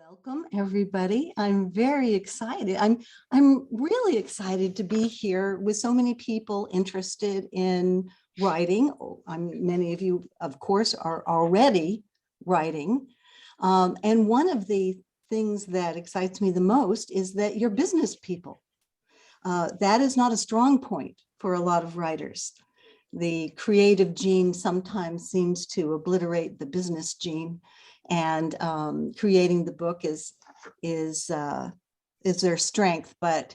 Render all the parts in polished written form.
Welcome, everybody. I'm very excited. I'm really excited to be here with so many people interested in writing. Many of you, of course, are already writing. And one of the things that excites me the most is that you're business people. That is not a strong point for a lot of writers. The creative gene sometimes seems to obliterate the business gene, and creating the book is their strength, but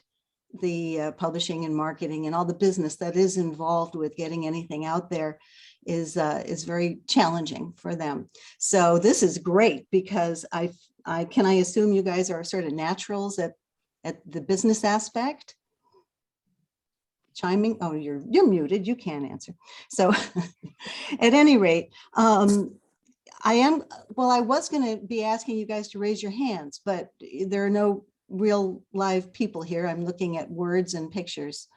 the publishing and marketing and all the business that is involved with getting anything out there is very challenging for them. So this is great because I assume you guys are sort of naturals at the business aspect. Chiming, oh, you're muted, you can't answer. So at any rate, I was going to be asking you guys to raise your hands, but there are no real live people here. I'm looking at words and pictures.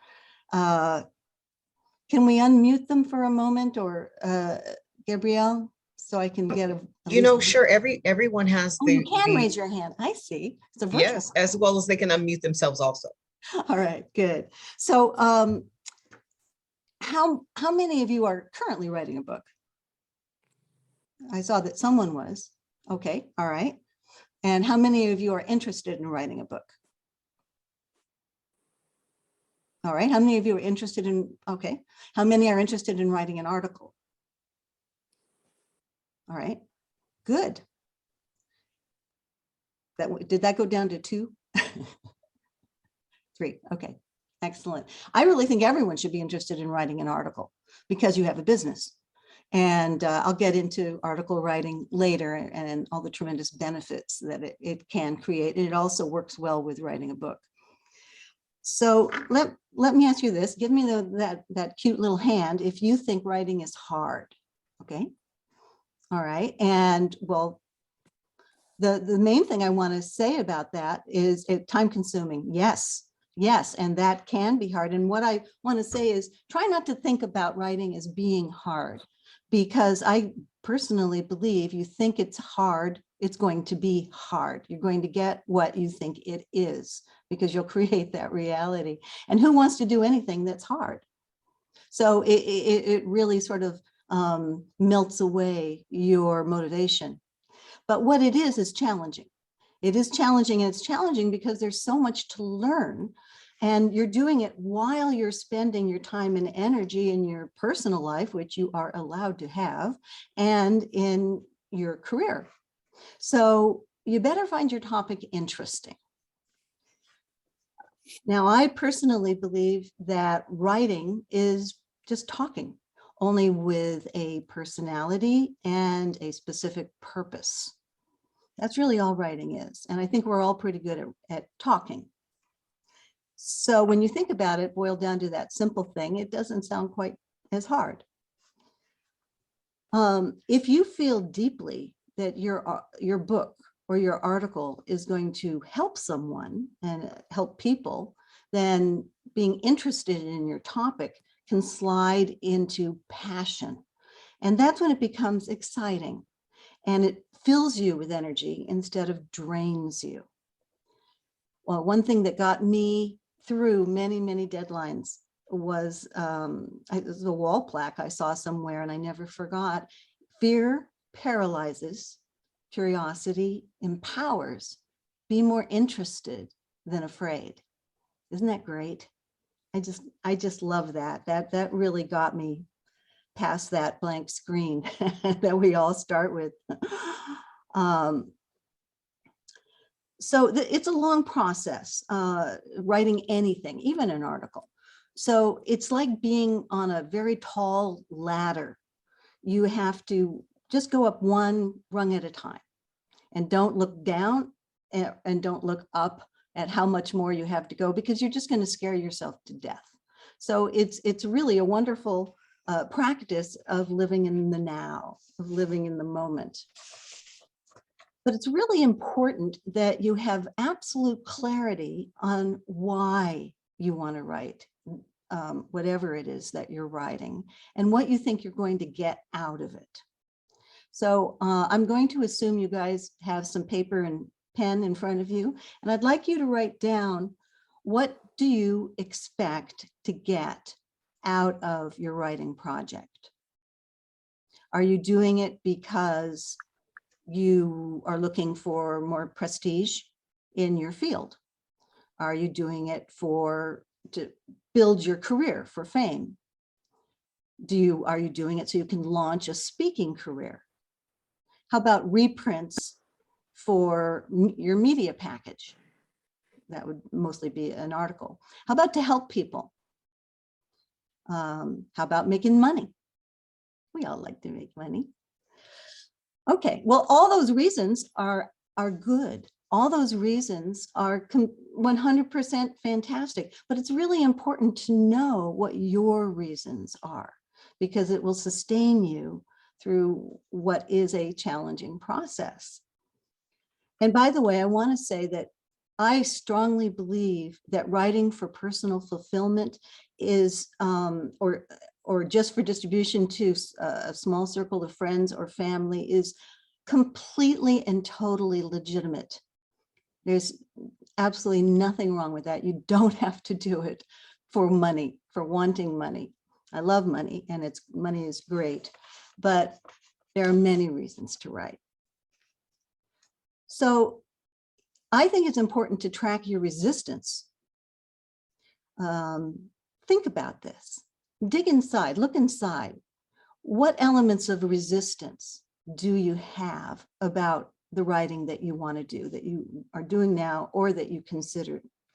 Can we unmute them for a moment, or Gabrielle, so I can get a sure, everyone has you can raise your hand. I see. It's a virtual. Yes, as well as they can unmute themselves also. All right, good. So how many of you are currently writing a book? I saw that someone was. Okay, all right. And how many of you are interested in writing a book? All right, how many of you are interested in, okay. How many are interested in writing an article? All right, good. Did that go down to 2? 3, okay, excellent. I really think everyone should be interested in writing an article because you have a business. And I'll get into article writing later and all the tremendous benefits that it can create. And it also works well with writing a book. So let me ask you this. Give me that cute little hand if you think writing is hard. Okay. All right. And well, the main thing I want to say about that is time consuming. Yes. Yes, and that can be hard. And what I want to say is try not to think about writing as being hard, because I personally believe you think it's hard, it's going to be hard. You're going to get what you think it is because you'll create that reality. And who wants to do anything that's hard? So it really sort of melts away your motivation. But what it is challenging. It is challenging, and it's challenging because there's so much to learn, and you're doing it while you're spending your time and energy in your personal life, which you are allowed to have, and in your career. So you better find your topic interesting. Now, I personally believe that writing is just talking, only with a personality and a specific purpose. That's really all writing is. And I think we're all pretty good at talking. So when you think about it, boiled down to that simple thing, it doesn't sound quite as hard. If you feel deeply that your book or your article is going to help someone and help people, then being interested in your topic can slide into passion. And that's when it becomes exciting. And it fills you with energy instead of drains you. Well, one thing that got me through many, many deadlines was the wall plaque I saw somewhere, and I never forgot. Fear paralyzes, curiosity empowers. Be more interested than afraid. Isn't that great? I just love that. That really got me past that blank screen that we all start with. So it's a long process, writing anything, even an article. So it's like being on a very tall ladder. You have to just go up one rung at a time, and don't look down and don't look up at how much more you have to go, because you're just going to scare yourself to death. So it's really a wonderful practice of living in the now, of living in the moment. But it's really important that you have absolute clarity on why you want to write, whatever it is that you're writing, and what you think you're going to get out of it. So I'm going to assume you guys have some paper and pen in front of you, and I'd like you to write down, what do you expect to get out of your writing project? Are you doing it because you are looking for more prestige in your field? Are you doing it to build your career for fame? Are you doing it so you can launch a speaking career? How about reprints for your media package? That would mostly be an article. How about to help people? How about making money? We all like to make money. Okay, well, all those reasons are good. All those reasons are 100% fantastic, but it's really important to know what your reasons are, because it will sustain you through what is a challenging process. And by the way, I want to say that I strongly believe that writing for personal fulfillment is, or just for distribution to a small circle of friends or family, is completely and totally legitimate. There's absolutely nothing wrong with that. You don't have to do it for money, for wanting money. I love money, and money is great, but there are many reasons to write. So I think it's important to track your resistance. Think about this. Dig inside, look inside. What elements of resistance do you have about the writing that you want to do, that you are doing now, or that you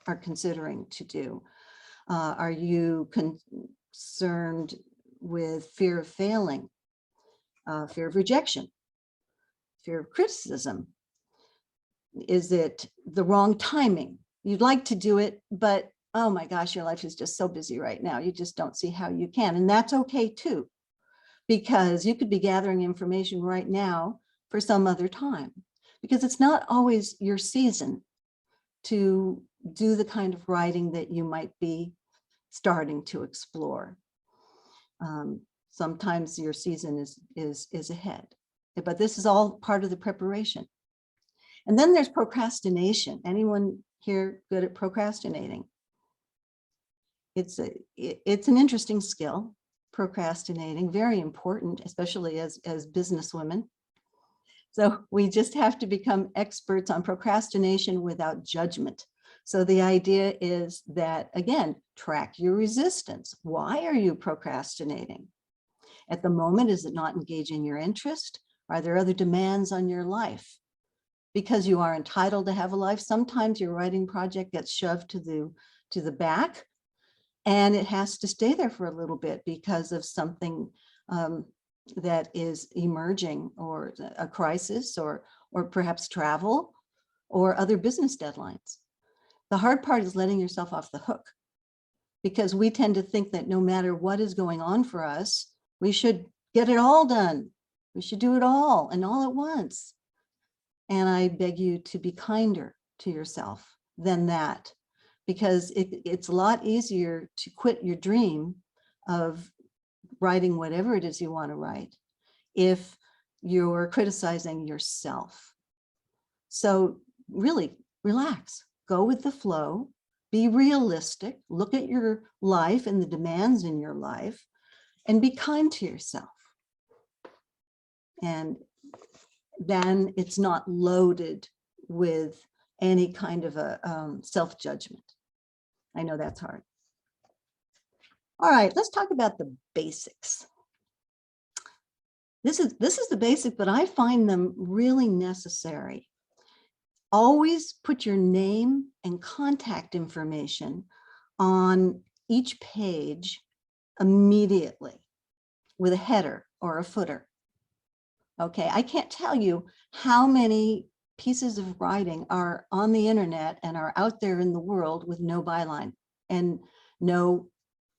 are considering to do? Are you concerned with fear of failing, fear of rejection, fear of criticism? Is it the wrong timing? You'd like to do it, but oh my gosh, your life is just so busy right now. You just don't see how you can. And that's okay too, because you could be gathering information right now for some other time, because it's not always your season to do the kind of writing that you might be starting to explore. Sometimes your season is ahead, but this is all part of the preparation. And then there's procrastination. Anyone here good at procrastinating? It's an interesting skill, procrastinating, very important, especially as businesswomen. So we just have to become experts on procrastination without judgment. So the idea is that, again, track your resistance. Why are you procrastinating? At the moment, is it not engaging your interest? Are there other demands on your life? Because you are entitled to have a life, sometimes your writing project gets shoved to the back, and it has to stay there for a little bit because of something that is emerging, or a crisis, or perhaps travel, or other business deadlines. The hard part is letting yourself off the hook, because we tend to think that no matter what is going on for us, we should get it all done. We should do it all and all at once. And I beg you to be kinder to yourself than that, because it's a lot easier to quit your dream of writing whatever it is you want to write if you're criticizing yourself. So really relax, go with the flow, be realistic, look at your life and the demands in your life, and be kind to yourself. And then it's not loaded with any kind of a self-judgment. I know that's hard. All right, let's talk about the basics. This is the basic, but I find them really necessary. Always put your name and contact information on each page immediately with a header or a footer. Okay, I can't tell you how many pieces of writing are on the internet and are out there in the world with no byline and no,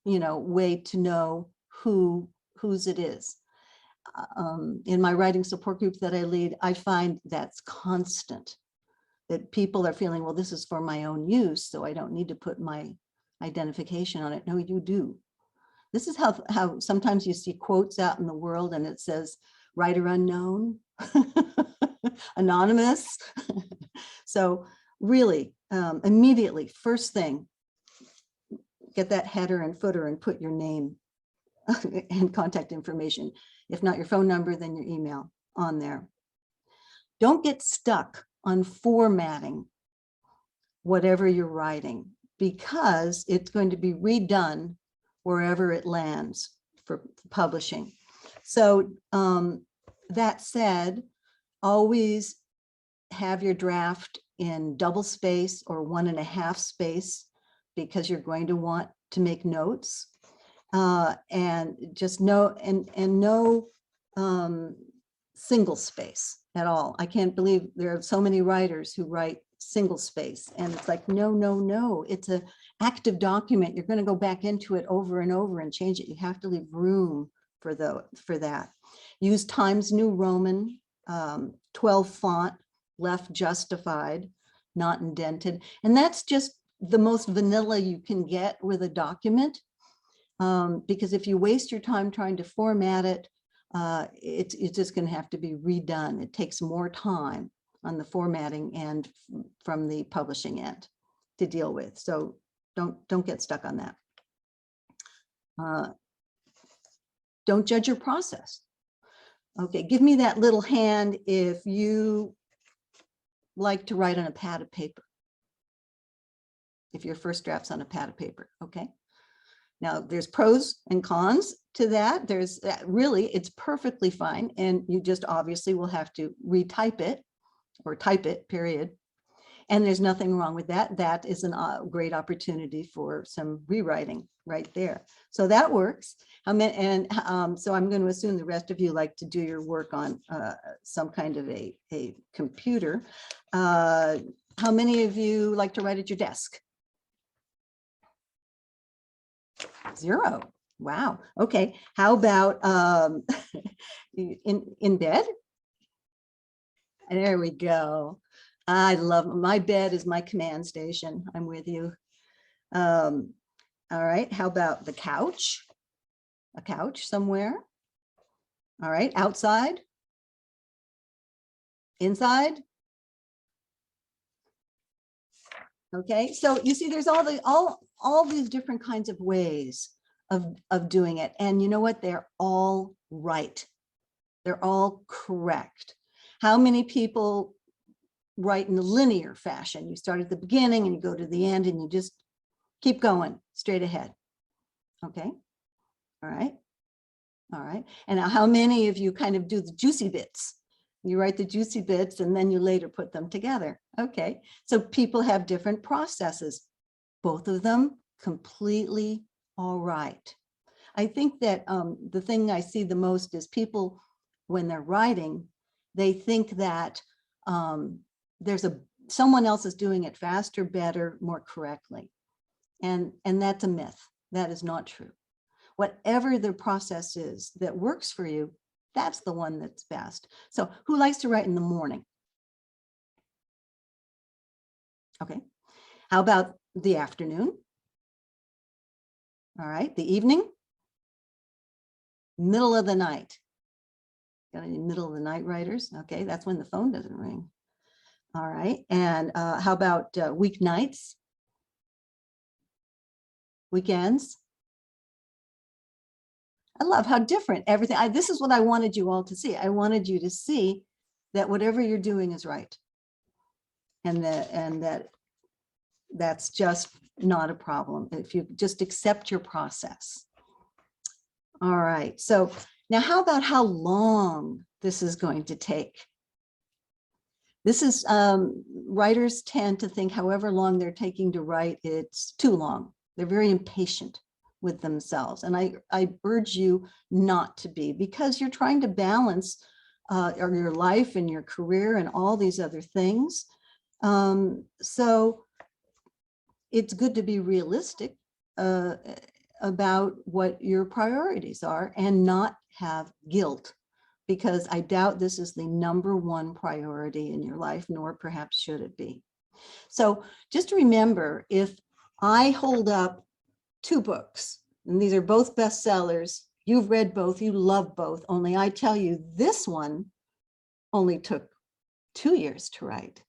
way to know whose it is. In my writing support group that I lead, I find that's constant, that people are feeling, well, this is for my own use, so I don't need to put my identification on it. No, you do. This is how sometimes you see quotes out in the world and it says, writer unknown, anonymous. So really, immediately, first thing, get that header and footer and put your name and contact information. If not your phone number, then your email on there. Don't get stuck on formatting whatever you're writing, because it's going to be redone wherever it lands for publishing. So that said, always have your draft in double space or 1.5 space, because you're going to want to make notes. And just no single space at all. I can't believe there are so many writers who write single space, and it's like, no, it's an active document. You're going to go back into it over and over and change it. You have to leave room for that. Use Times New Roman, 12 font, left justified, not indented. And that's just the most vanilla you can get with a document. Because if you waste your time trying to format it, it's just going to have to be redone. It takes more time on the formatting end from the publishing end to deal with. So don't get stuck on that. Don't judge your process. Okay, give me that little hand if you like to write on a pad of paper. If your first draft's on a pad of paper, okay? Now, there's pros and cons to that. There's really, it's perfectly fine. And you just obviously will have to retype it or type it, period. And there's nothing wrong with that. That is a great opportunity for some rewriting right there. So that works. So I'm going to assume the rest of you like to do your work on some kind of a computer. How many of you like to write at your desk? 0. Wow. Okay. How about in bed? There we go. I love my bed is my command station. I'm with you. All right. How about the couch? A couch somewhere. All right. Outside. Inside. Okay. So you see, there's all these different kinds of ways of doing it. And you know what? They're all right. They're all correct. How many people write in a linear fashion? You start at the beginning and you go to the end and you just keep going straight ahead. Okay. All right. All right. And now how many of you kind of do the juicy bits? You write the juicy bits and then you later put them together. Okay. So people have different processes, both of them completely all right. I think that the thing I see the most is people, when they're writing, they think that someone else is doing it faster, better, more correctly. And that's a myth. That is not true. Whatever the process is that works for you, that's the one that's best. So who likes to write in the morning? Okay. How about the afternoon? All right. The evening? Middle of the night. Got any middle of the night writers? Okay. That's when the phone doesn't ring. All right. And how about weeknights? Weekends? I love how different everything. This is what I wanted you all to see. I wanted you to see that whatever you're doing is right. And that's just not a problem if you just accept your process. All right. So now how about how long this is going to take? This is, writers tend to think however long they're taking to write, it's too long. They're very impatient with themselves. And I urge you not to be, because you're trying to balance your life and your career and all these other things. So it's good to be realistic about what your priorities are and not have guilt, because I doubt this is the #1 priority in your life, nor perhaps should it be. So just remember, if I hold up 2 books, and these are both bestsellers, you've read both, you love both, only I tell you this one only took 2 years to write.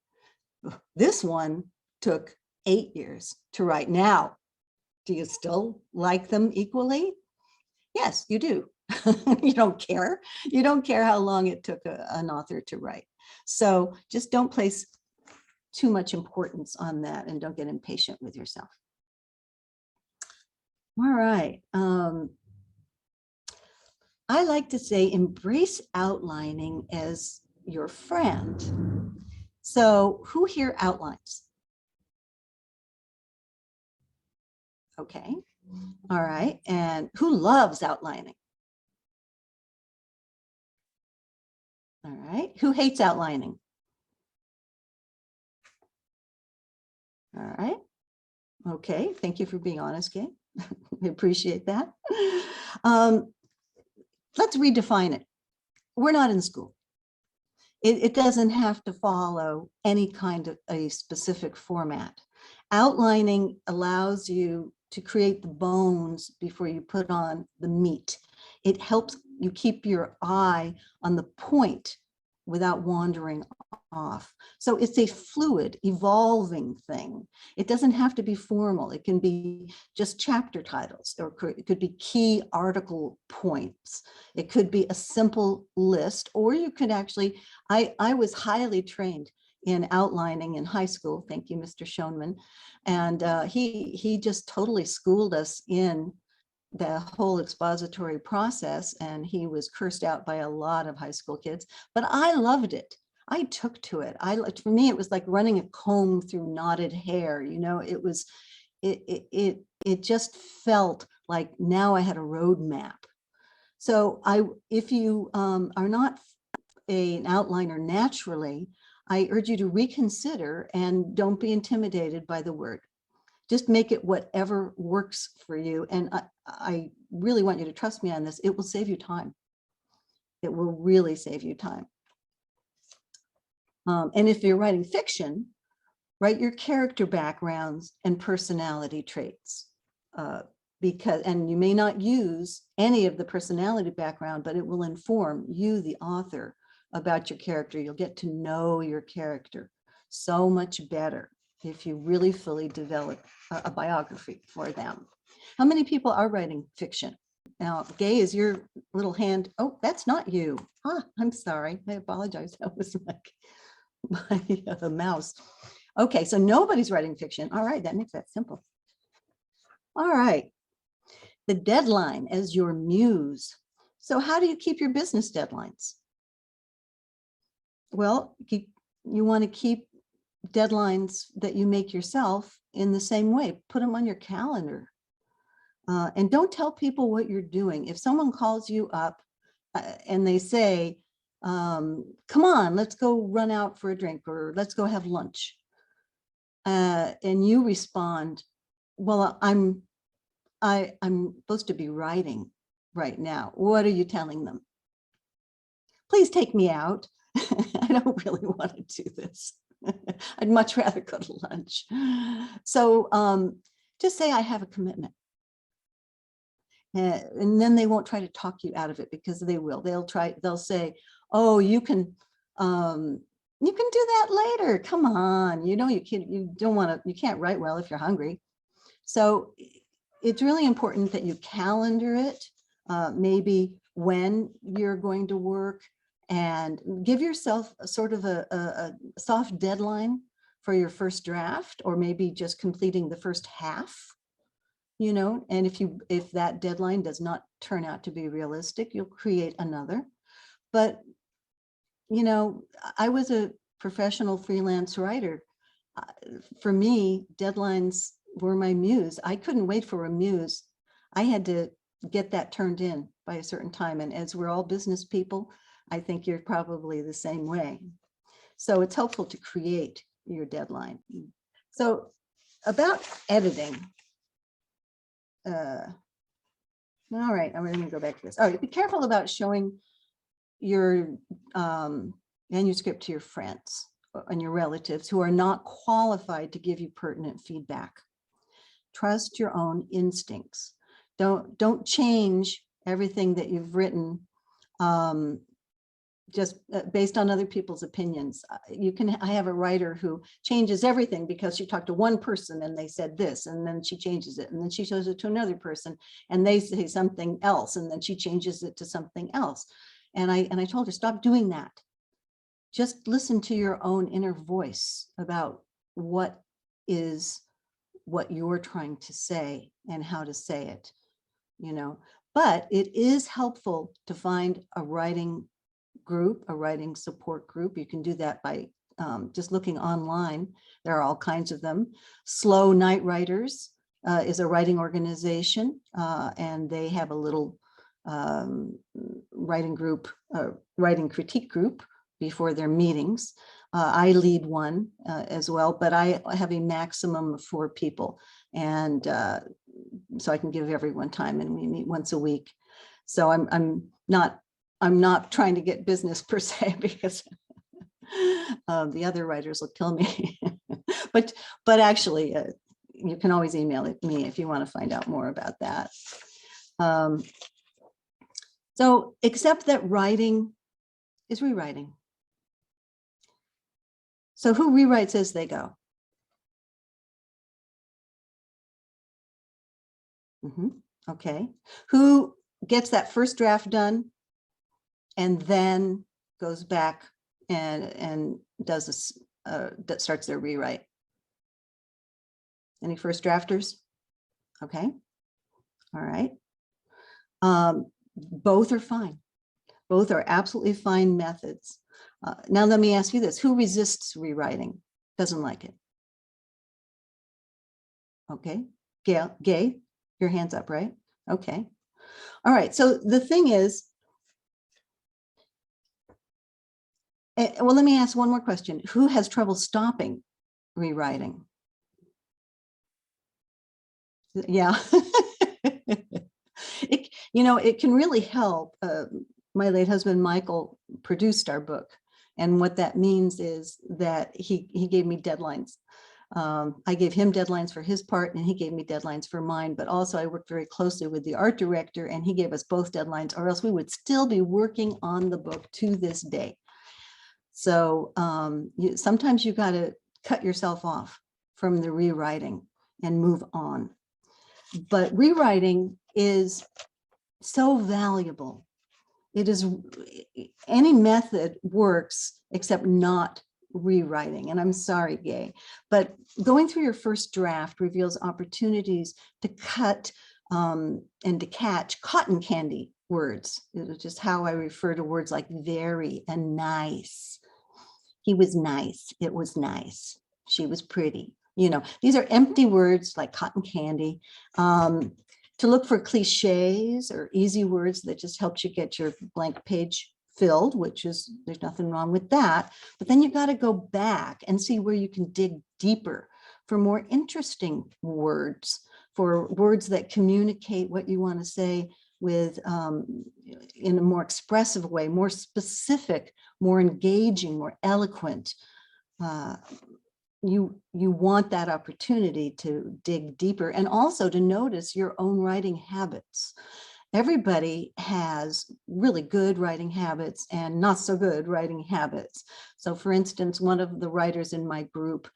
This one took 8 years to write. Now, do you still like them equally? Yes, you do. You don't care. You don't care how long it took an author to write. So just don't place too much importance on that and don't get impatient with yourself. All right. I like to say embrace outlining as your friend. So who here outlines? Okay. All right. And who loves outlining? All right. Who hates outlining? All right. Okay. Thank you for being honest, Kay. I appreciate that. Let's redefine it. We're not in school. It doesn't have to follow any kind of a specific format. Outlining allows you to create the bones before you put on the meat. It helps you keep your eye on the point without wandering off. So it's a fluid, evolving thing. It doesn't have to be formal. It can be just chapter titles, or it could be key article points. It could be a simple list, or you could actually, I was highly trained in outlining in high school. Thank you, Mr. Schoenman. And he just totally schooled us in the whole expository process, and he was cursed out by a lot of high school kids, but I loved it. I took to it. For me, it was like running a comb through knotted hair. You know, it just felt like now I had a roadmap. So if you are not an outliner naturally, I urge you to reconsider and don't be intimidated by the word. Just make it whatever works for you. And I really want you to trust me on this. It will save you time. It will really save you time. And if you're writing fiction, write your character backgrounds and personality traits. And you may not use any of the personality background, but it will inform you, the author, about your character. You'll get to know your character so much better if you really fully develop a biography for them. How many people are writing fiction? Now, Gay, is your little hand? Oh, that's not you. Ah, I'm sorry. I apologize. That was my mouse. Okay, so nobody's writing fiction. All right, that makes that simple. All right. The deadline as your muse. So how do you keep your business deadlines? Well, you want to keep deadlines that you make yourself in the same way. Put them on your calendar. And don't tell people what you're doing. If someone calls you up and they say, come on, let's go run out for a drink, or let's go have lunch. And you respond, well, I'm supposed to be writing right now. What are you telling them? Please take me out. I don't really want to do this. I'd much rather go to lunch. So just say I have a commitment. And then they won't try to talk you out of it, because they will. They'll say, oh, you can do that later. Come on, you know, you can't write well if you're hungry. So it's really important that you calendar it, maybe when you're going to work, and give yourself a sort of a soft deadline for your first draft, or maybe just completing the first half, you know. And if that deadline does not turn out to be realistic, you'll create another. But, you know, I was a professional freelance writer. For me, deadlines were my muse. I couldn't wait for a muse. I had to get that turned in by a certain time. And as we're all business people, I think you're probably the same way. So it's helpful to create your deadline. So about editing. All right, I'm going to go back to this. All right, be careful about showing your manuscript to your friends and your relatives who are not qualified to give you pertinent feedback. Trust your own instincts. Don't change everything that you've written just based on other people's opinions. I have a writer who changes everything because she talked to one person and they said this, and then she changes it, and then she shows it to another person and they say something else, and then she changes it to something else. And I told her, stop doing that. Just listen to your own inner voice about what you're trying to say and how to say it, But it is helpful to find a writing group, a writing support group. You can do that by just looking online. There are all kinds of them. Slow Night Writers is a writing organization, and they have a little writing group, writing critique group before their meetings. I lead one as well, but I have a maximum of 4 people, and so I can give everyone time, and we meet once a week. So I'm not trying to get business per se, because the other writers will kill me. but actually, you can always email me if you want to find out more about that. So accept that writing is rewriting. So who rewrites as they go? Okay. Who gets that first draft done and then goes back and does this, that starts their rewrite? Any first drafters? Okay. All right. Both are fine. Both are absolutely fine methods. Now let me ask you this: who resists rewriting? Doesn't like it? Okay. Gay, your hand's up, right? Okay. All right. So the thing is, well, let me ask one more question. Who has trouble stopping rewriting? Yeah. It can really help. My late husband, Michael, produced our book. And what that means is that he gave me deadlines. I gave him deadlines for his part, and he gave me deadlines for mine. But also I worked very closely with the art director, and he gave us both deadlines, or else we would still be working on the book to this day. So sometimes you got to cut yourself off from the rewriting and move on. But rewriting is so valuable. It is, any method works except not rewriting. And I'm sorry, Gay, but going through your first draft reveals opportunities to cut and to catch cotton candy words. It is just how I refer to words like very and nice. He was nice. It was nice. She was pretty. These are empty words like cotton candy. To look for cliches or easy words that just helps you get your blank page filled, which is, there's nothing wrong with that. But then you got to go back and see where you can dig deeper for more interesting words, for words that communicate what you want to say with in a more expressive way, more specific, more engaging, more eloquent. You want that opportunity to dig deeper, and also to notice your own writing habits. Everybody has really good writing habits and not so good writing habits. So for instance, one of the writers in my group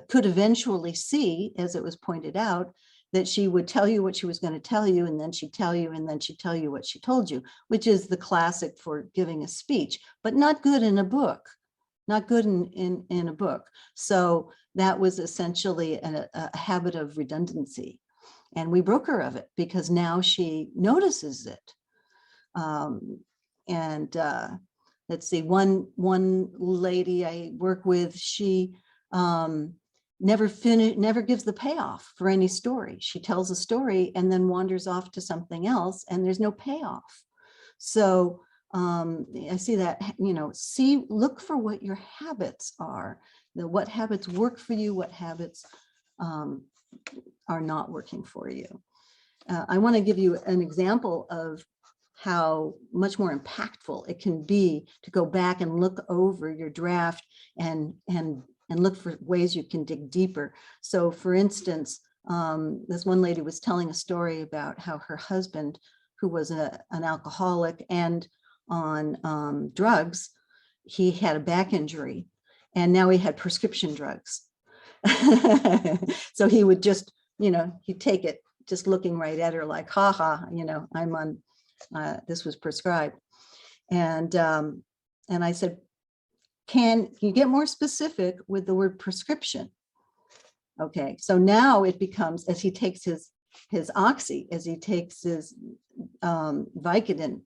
could eventually see, as it was pointed out, that she would tell you what she was going to tell you, and then she'd tell you, and then she'd tell you what she told you, which is the classic for giving a speech, but not good in a book. Not good in a book. So that was essentially a habit of redundancy. And we broke her of it because now she notices it. Let's see, one lady I work with, she never gives the payoff for any story. She tells a story and then wanders off to something else, and there's no payoff. So I see that, look for what your habits are, what habits work for you, what habits are not working for you. I want to give you an example of how much more impactful it can be to go back and look over your draft and look for ways you can dig deeper. So for instance, this one lady was telling a story about how her husband, who was an alcoholic and on drugs. He had a back injury, and now he had prescription drugs. So he would just, he'd take it, just looking right at her like, ha ha, I'm on, this was prescribed. And I said, can you get more specific with the word prescription? Okay, so now it becomes, as he takes his oxy, as he takes his Vicodin,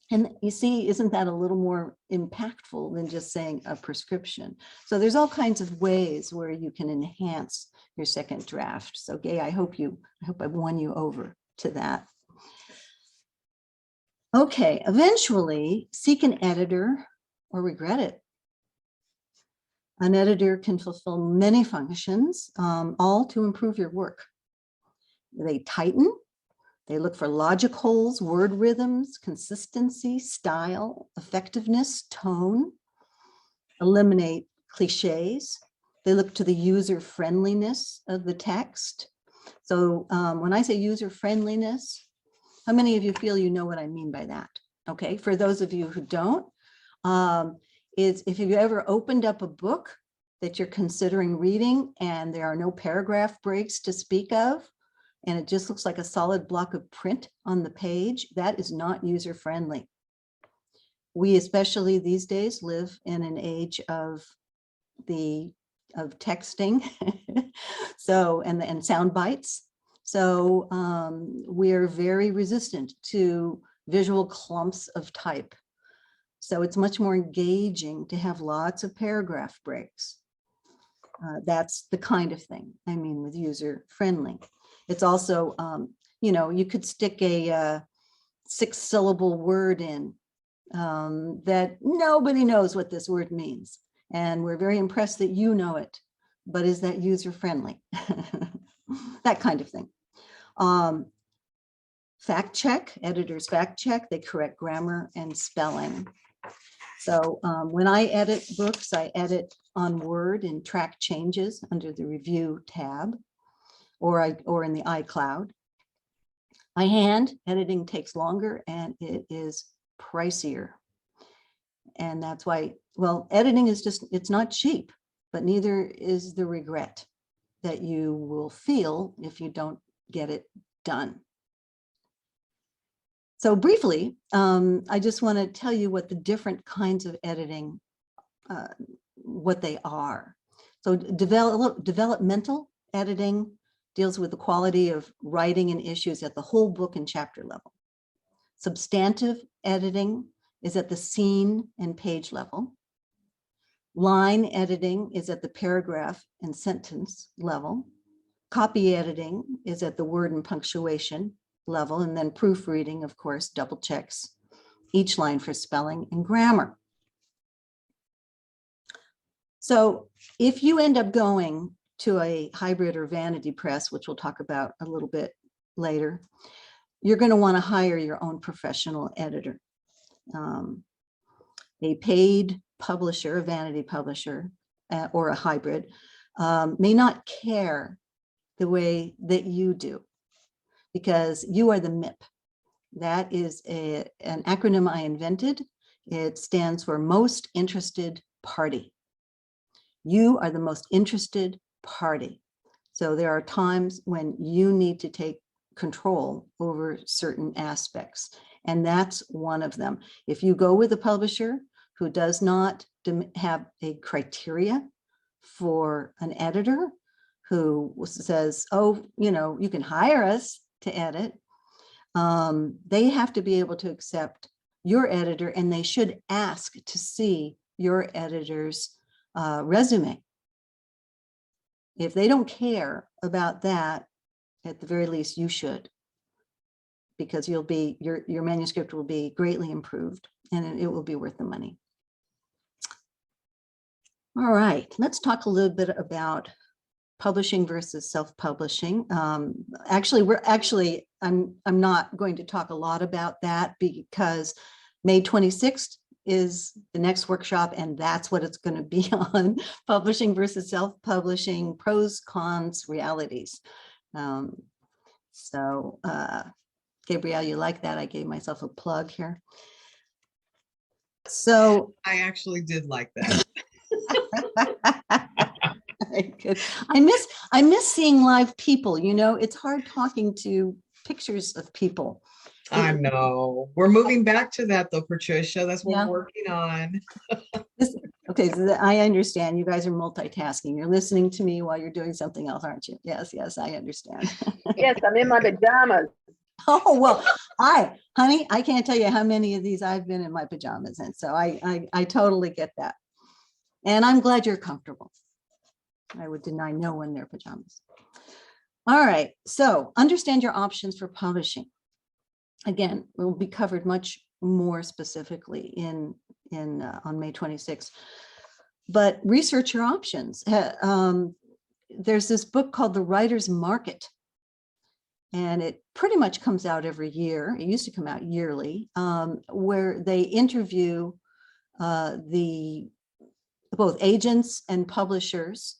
and you see, isn't that a little more impactful than just saying a prescription? So there's all kinds of ways where you can enhance your second draft. So Gay, I hope I've won you over to that. Okay, eventually seek an editor or regret it. An editor can fulfill many functions, all to improve your work. They tighten, they look for logic holes, word rhythms, consistency, style, effectiveness, tone, eliminate cliches. They look to the user friendliness of the text. So when I say user friendliness, how many of you feel you know what I mean by that? Okay, for those of you who don't, is if you've ever opened up a book that you're considering reading and there are no paragraph breaks to speak of, and it just looks like a solid block of print on the page, that is not user friendly. We, especially these days, live in an age of texting, so and sound bites. So we're very resistant to visual clumps of type. So it's much more engaging to have lots of paragraph breaks. That's the kind of thing I mean with user friendly. It's also, you could stick a 6-syllable word in that nobody knows what this word means. And we're very impressed that you know it, but is that user friendly? That kind of thing. Fact check, editors fact check, they correct grammar and spelling. So when I edit books, I edit on Word and track changes under the review tab, or in the iCloud. By hand, editing takes longer and it is pricier. And that's why, well, editing is just, it's not cheap, but neither is the regret that you will feel if you don't get it done. So briefly, I just want to tell you what the different kinds of editing, what they are. So developmental editing deals with the quality of writing and issues at the whole book and chapter level. Substantive editing is at the scene and page level. Line editing is at the paragraph and sentence level. Copy editing is at the word and punctuation level, and then proofreading, of course, double checks each line for spelling and grammar. So if you end up going to a hybrid or vanity press, which we'll talk about a little bit later, you're going to want to hire your own professional editor. A paid publisher, a vanity publisher, or a hybrid may not care the way that you do, because you are the MIP. That is an acronym I invented. It stands for Most Interested Party. You are the most interested party. So there are times when you need to take control over certain aspects, and that's one of them. If you go with a publisher who does not have a criteria for an editor, who says, oh, you can hire us to edit, they have to be able to accept your editor, and they should ask to see your editor's resume. If they don't care about that, at the very least, you should, because your manuscript will be greatly improved and it will be worth the money. All right, let's talk a little bit about publishing versus self-publishing. I'm not going to talk a lot about that, because May 26th is the next workshop, and that's what it's going to be on: publishing versus self-publishing, pros, cons, realities. Gabrielle, you like that? I gave myself a plug here. So I actually did like that. good. I miss seeing live people, you know, it's hard talking to pictures of people. I know. We're moving back to that though, Patricia. That's what Yeah. we're working on. Okay, so I understand. You guys are multitasking. You're listening to me while you're doing something else, aren't you? Yes, yes, I understand. Yes, I'm in my pajamas. Oh, well, honey, I can't tell you how many of these I've been in my pajamas in. So I totally get that. And I'm glad you're comfortable. I would deny no one their pajamas. All right, so understand your options for publishing. Again, will be covered much more specifically on May 26th. But research your options. There's this book called The Writer's Market, and it pretty much comes out every year. It used to come out yearly, where they interview both agents and publishers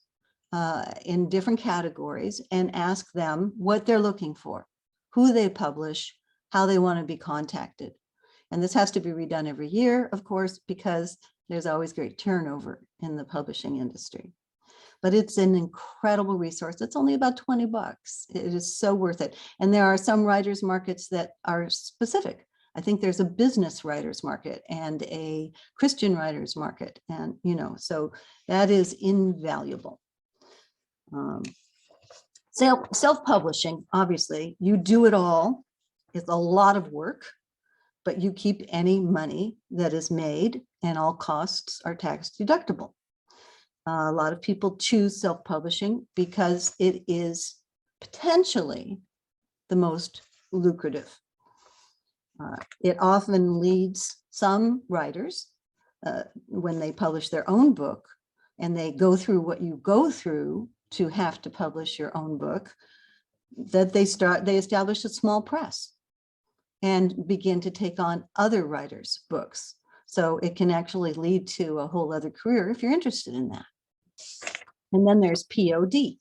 in different categories and ask them what they're looking for, who they publish, how they want to be contacted. And this has to be redone every year, of course, because there's always great turnover in the publishing industry. But it's an incredible resource. It's only about 20 bucks. It is so worth it. And there are some writers markets that are specific. I think there's a business writers market and a Christian writers market. And, you know, so that is invaluable. Self-publishing, obviously, you do it all. It's a lot of work, but you keep any money that is made and all costs are tax deductible. A lot of people choose self-publishing because it is potentially the most lucrative. It often leads some writers when they publish their own book and they go through what you go through to have to publish your own book, that they establish a small press and begin to take on other writers' books. So it can actually lead to a whole other career if you're interested in that. And then there's POD,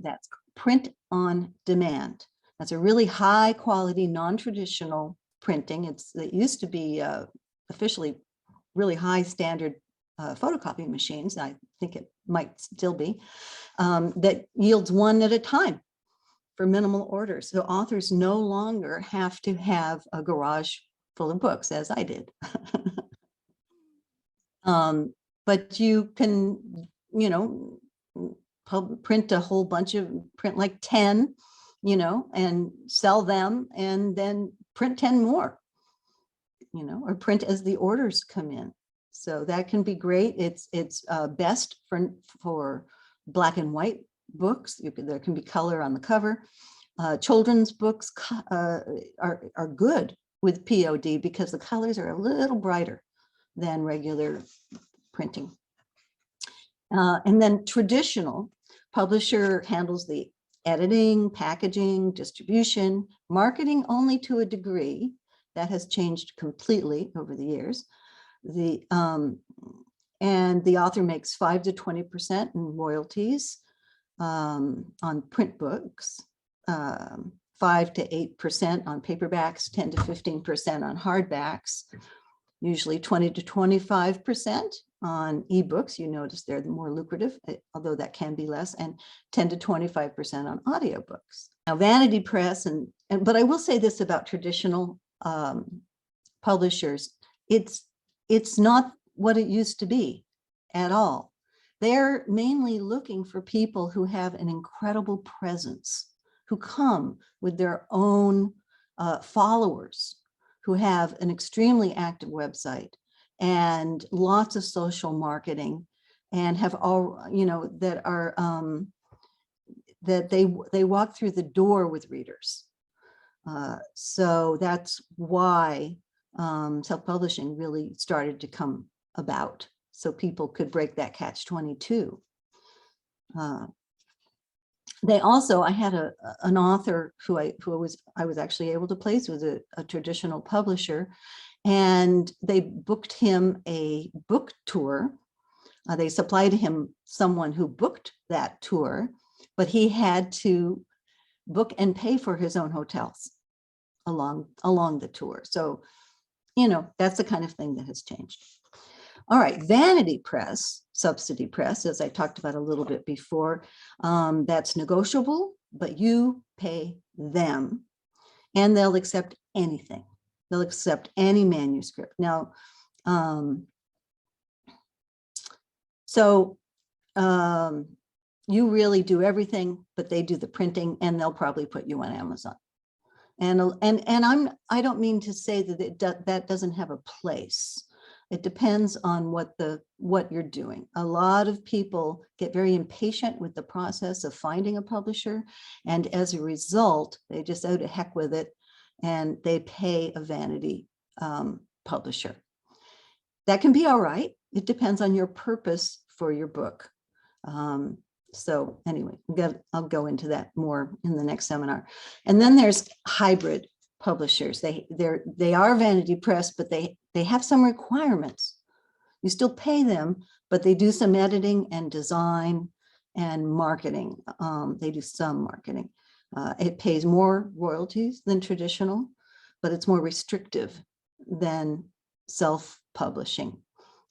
that's print on demand. That's a really high quality, non-traditional printing. It used to be officially really high standard photocopy machines. I think it might still be, that yields one at a time for minimal orders. So authors no longer have to have a garage full of books, as I did. But you can, you know, print a whole bunch of, print like 10, you know, and sell them and then print 10 more, you know, or print as the orders come in. So that can be great. It's best for black and white books. There can be color on the cover. Children's books are good with POD because the colors are a little brighter than regular printing. And then traditional publisher handles the editing, packaging, distribution, marketing only to a degree. That has changed completely over the years. And the author makes 5 to 20% in royalties on print books, 5 to 8% on paperbacks, 10 to 15% on hardbacks, usually 20 to 25% on ebooks. You notice they're the more lucrative, although that can be less, and 10 to 25% on audiobooks. Now, Vanity Press, but I will say this about traditional publishers, it's not what it used to be at all. They're mainly looking for people who have an incredible presence, who come with their own followers, who have an extremely active website and lots of social marketing, and have all, you know, that are that they walk through the door with readers. So that's why self-publishing really started to come about, so people could break that catch-22. They also, I had an author who I was actually able to place with a traditional publisher, and they booked him a book tour. They supplied him someone who booked that tour, but he had to book and pay for his own hotels along the tour. So you know, that's the kind of thing that has changed. All right, vanity press, subsidy press, as I talked about a little bit before, that's negotiable, but you pay them and they'll accept anything. They'll accept any manuscript. Now, you really do everything, but they do the printing and they'll probably put you on Amazon. And I don't mean to say that that doesn't have a place. It depends on what you're doing. A lot of people get very impatient with the process of finding a publisher, and as a result, they just oh to heck with it, and they pay a vanity publisher. That can be all right. It depends on your purpose for your book. So anyway, I'll go into that more in the next seminar. And then there's hybrid publishers. They are vanity press, but they have some requirements. You still pay them, but they do some editing and design and marketing. They do some marketing. It pays more royalties than traditional, but it's more restrictive than self-publishing.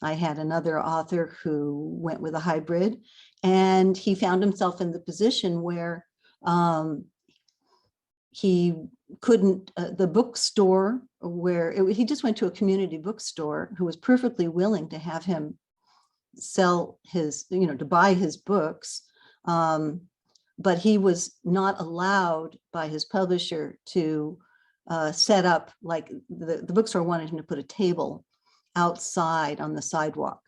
I had another author who went with a hybrid, and he found himself in the position where he couldn't, the bookstore where he just went to a community bookstore who was perfectly willing to have him sell his, you know, to buy his books. But he was not allowed by his publisher to set up, like the bookstore wanted him to put a table outside on the sidewalk,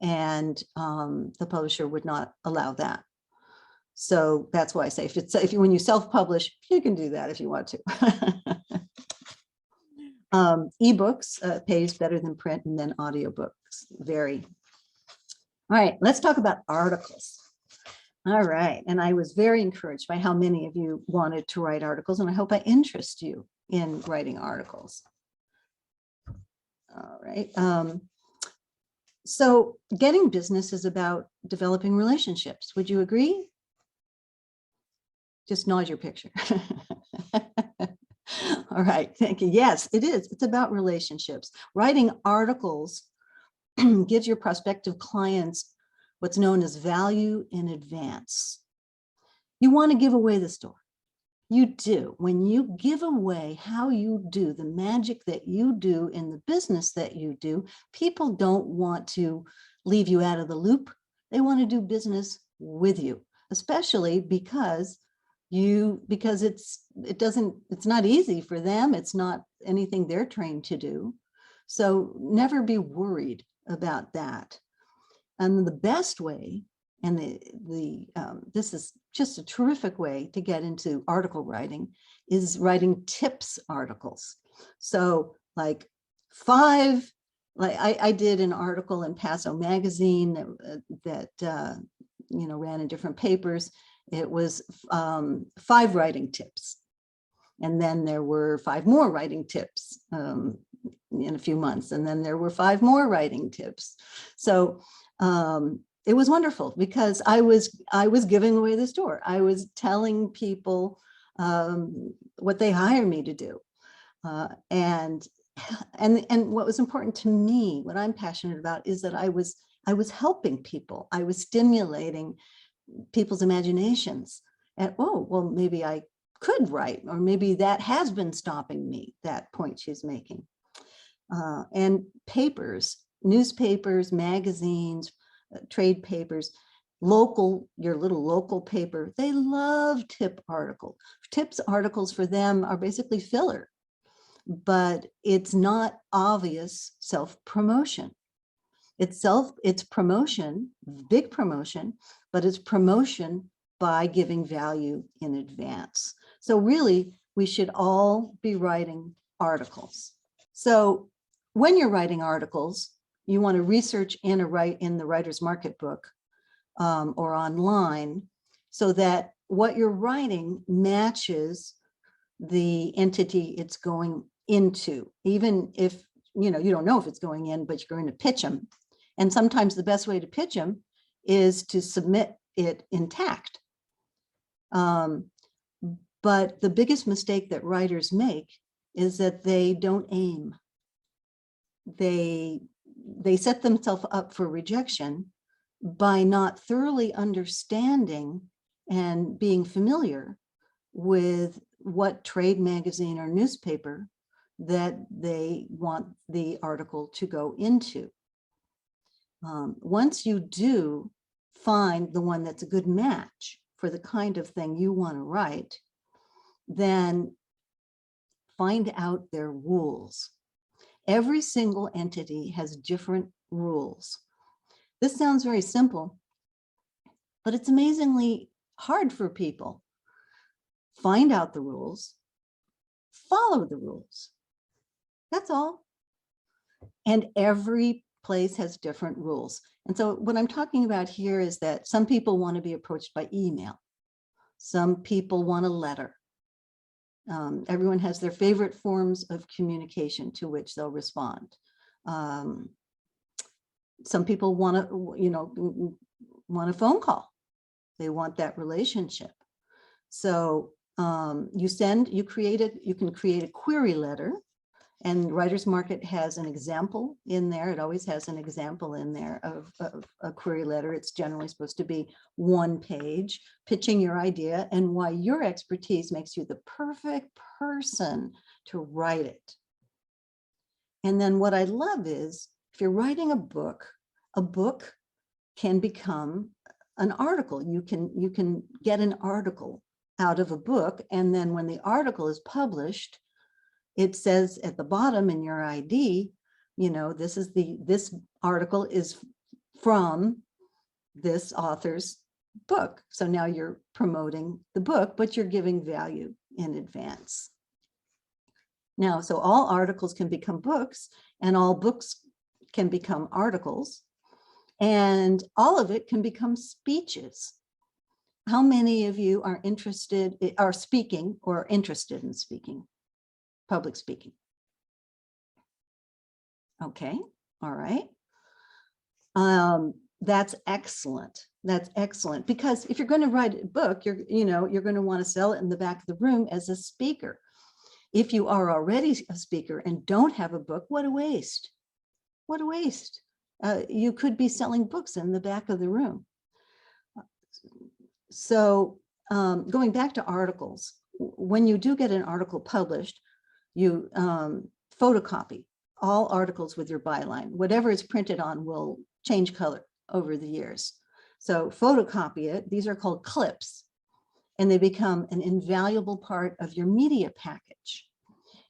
and the publisher would not allow that. So that's why I say when you self-publish, you can do that if you want to. Ebooks pays better than print, and then audiobooks vary. All right, let's talk about articles. All right, and I was very encouraged by how many of you wanted to write articles, and I hope I interest you in writing articles. All right. So getting business is about developing relationships. Would you agree? Just nod your picture. All right, thank you. Yes, it is. It's about relationships. Writing articles gives your prospective clients what's known as value in advance. You want to give away the store. You do. When you give away how you do, the magic that you do in the business that you do, people don't want to leave you out of the loop. They want to do business with you, especially because it's not easy for them. It's not anything they're trained to do. So never be worried about that. And the best way, and this is just a terrific way to get into article writing, is writing tips articles. So like I did an article in Paso magazine that ran in different papers. It was 5 writing tips. And then there were 5 more writing tips in a few months. And then there were 5 more writing tips. So it was wonderful because I was giving away the store. I was telling people what they hire me to do. And what was important to me, what I'm passionate about, is that I was helping people. I was stimulating people's imaginations. And oh, well, maybe I could write, or maybe that has been stopping me, that point she's making. And papers, newspapers, magazines, trade papers, your little local paper, they love tip articles. Tips articles for them are basically filler, but it's not obvious self-promotion. It's promotion, big promotion, but it's promotion by giving value in advance. So really, we should all be writing articles. So when you're writing articles, you want to research in the Writer's Market book or online, so that what you're writing matches the entity it's going into, even if you don't know if it's going in, but you're going to pitch them. And sometimes the best way to pitch them is to submit it intact. But the biggest mistake that writers make is that they don't aim. they set themselves up for rejection by not thoroughly understanding and being familiar with what trade magazine or newspaper that they want the article to go into. Once you do find the one that's a good match for the kind of thing you want to write, then find out their rules. Every single entity has different rules. This sounds very simple, but it's amazingly hard for people. Find out the rules, follow the rules. That's all. And every place has different rules. And so what I'm talking about here is that some people want to be approached by email. Some people want a letter. Everyone has their favorite forms of communication to which they'll respond. Some people want a phone call. They want that relationship. So you can create a query letter, and Writer's Market has an example in there. It always has an example in there of a query letter. It's generally supposed to be 1 page, pitching your idea and why your expertise makes you the perfect person to write it. And then what I love is, if you're writing a book can become an article. You can get an article out of a book, and then when the article is published, it says at the bottom in your ID, this article is from this author's book. So now you're promoting the book, but you're giving value in advance. Now, so all articles can become books, and all books can become articles, and all of it can become speeches. How many of you are speaking or interested in speaking? Public speaking. Okay, all right. That's excellent. That's excellent, because if you're going to write a book, you're going to want to sell it in the back of the room as a speaker. If you are already a speaker and don't have a book, what a waste. What a waste. You could be selling books in the back of the room. So going back to articles, when you do get an article published, you photocopy all articles with your byline. Whatever it's printed on will change color over the years. So photocopy it. These are called clips, and they become an invaluable part of your media package.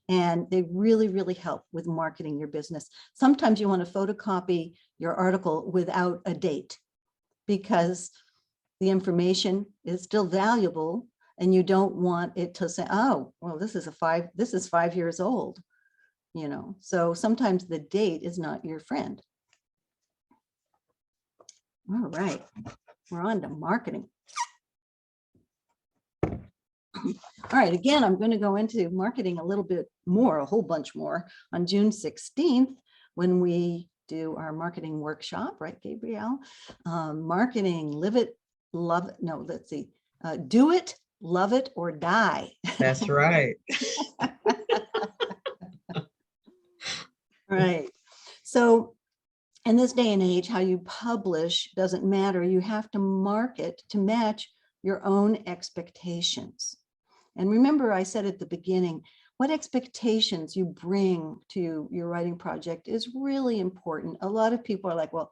And they really, really help with marketing your business. Sometimes you want to photocopy your article without a date, because the information is still valuable, and you don't want it to say, oh, well, this is 5 years old, so sometimes the date is not your friend. All right, we're on to marketing. All right, again, I'm going to go into marketing a little bit more, a whole bunch more, on June 16th, when we do our marketing workshop, right, Gabrielle? Marketing, live it, love it. No, let's see. Do it, love it, or die. That's right. Right. So in this day and age, how you publish doesn't matter. You have to market to match your own expectations. And remember, I said at the beginning, what expectations you bring to your writing project is really important. A lot of people are like, well,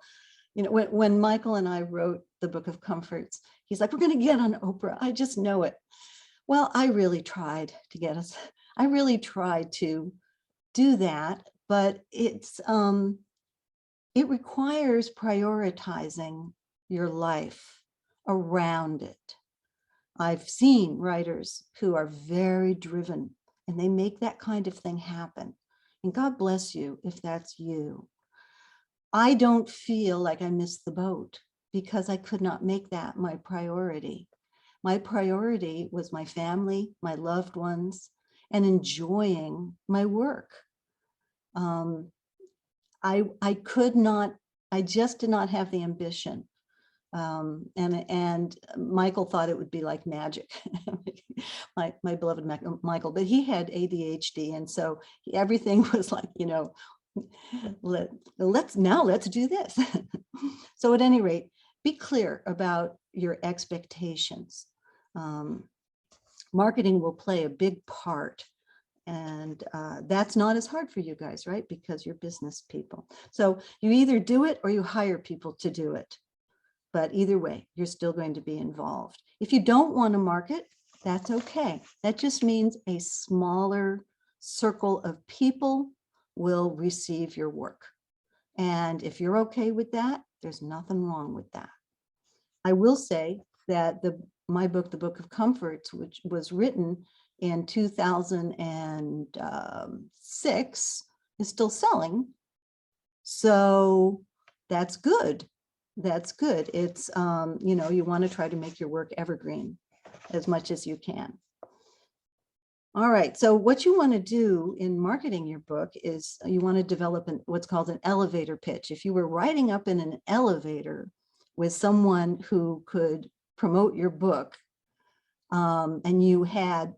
when Michael and I wrote the Book of Comforts, he's like, we're going to get on Oprah. I just know it. Well, I really tried to get us. I really tried to do that, but it requires prioritizing your life around it. I've seen writers who are very driven, and they make that kind of thing happen. And God bless you if that's you. I don't feel like I missed the boat because I could not make that my priority. My priority was my family, my loved ones, and enjoying my work. I just did not have the ambition. And Michael thought it would be like magic, my beloved Michael, but he had ADHD. And so everything was like, let's do this. So at any rate, be clear about your expectations. Marketing will play a big part, and that's not as hard for you guys, right? Because you're business people. So you either do it or you hire people to do it. But either way, you're still going to be involved. If you don't want to market, that's okay. That just means a smaller circle of people will receive your work. And if you're okay with that, there's nothing wrong with that. I will say that my book, The Book of Comforts, which was written in 2006, is still selling. So that's good. That's good. It's, you know, you want to try to make your work evergreen as much as you can. All right. So what you want to do in marketing your book is you want to develop what's called an elevator pitch. If you were riding up in an elevator with someone who could promote your book, and you had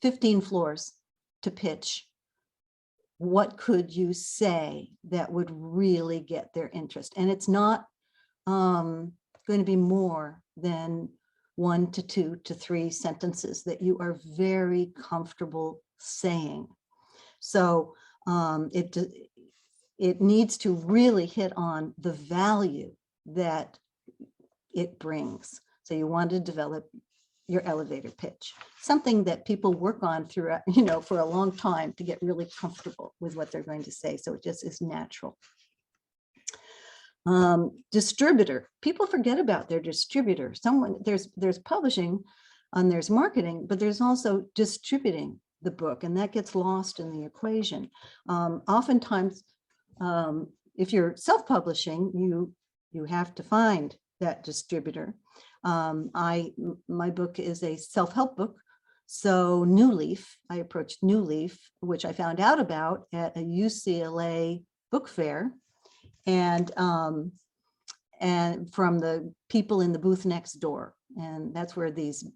15 floors to pitch, what could you say that would really get their interest? And it's not going to be more than 1 to 2 to 3 sentences that you are very comfortable saying. So it needs to really hit on the value that it brings. So you want to develop your elevator pitch, something that people work on throughout, you know, for a long time to get really comfortable with what they're going to say. So it just is natural. Distributor, people forget about their distributor. There's publishing and there's marketing, but there's also distributing the book, and that gets lost in the equation. Oftentimes, if you're self-publishing, you have to find that distributor. My book is a self-help book. So New Leaf, I approached New Leaf, which I found out about at a UCLA book fair. And from the people in the booth next door. And that's where these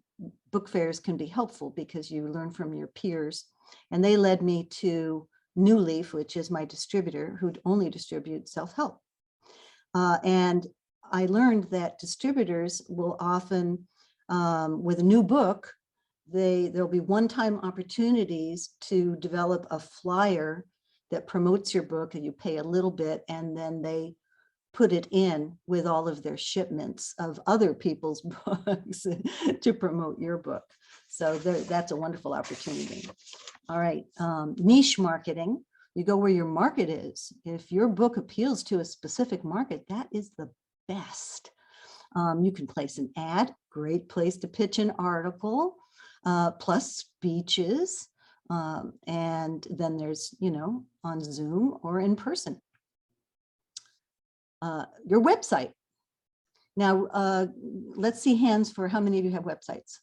book fairs can be helpful, because you learn from your peers. And they led me to New Leaf, which is my distributor, who only distributes self-help. And I learned that distributors will often, with a new book, there'll be one-time opportunities to develop a flyer that promotes your book, and you pay a little bit, and then they put it in with all of their shipments of other people's books to promote your book. So that's a wonderful opportunity. All right, niche marketing. You go where your market is. If your book appeals to a specific market, that is the best. You can place an ad, great place to pitch an article, plus speeches. And then there's, you know, on Zoom or in person. Your website. Now, let's see hands for how many of you have websites.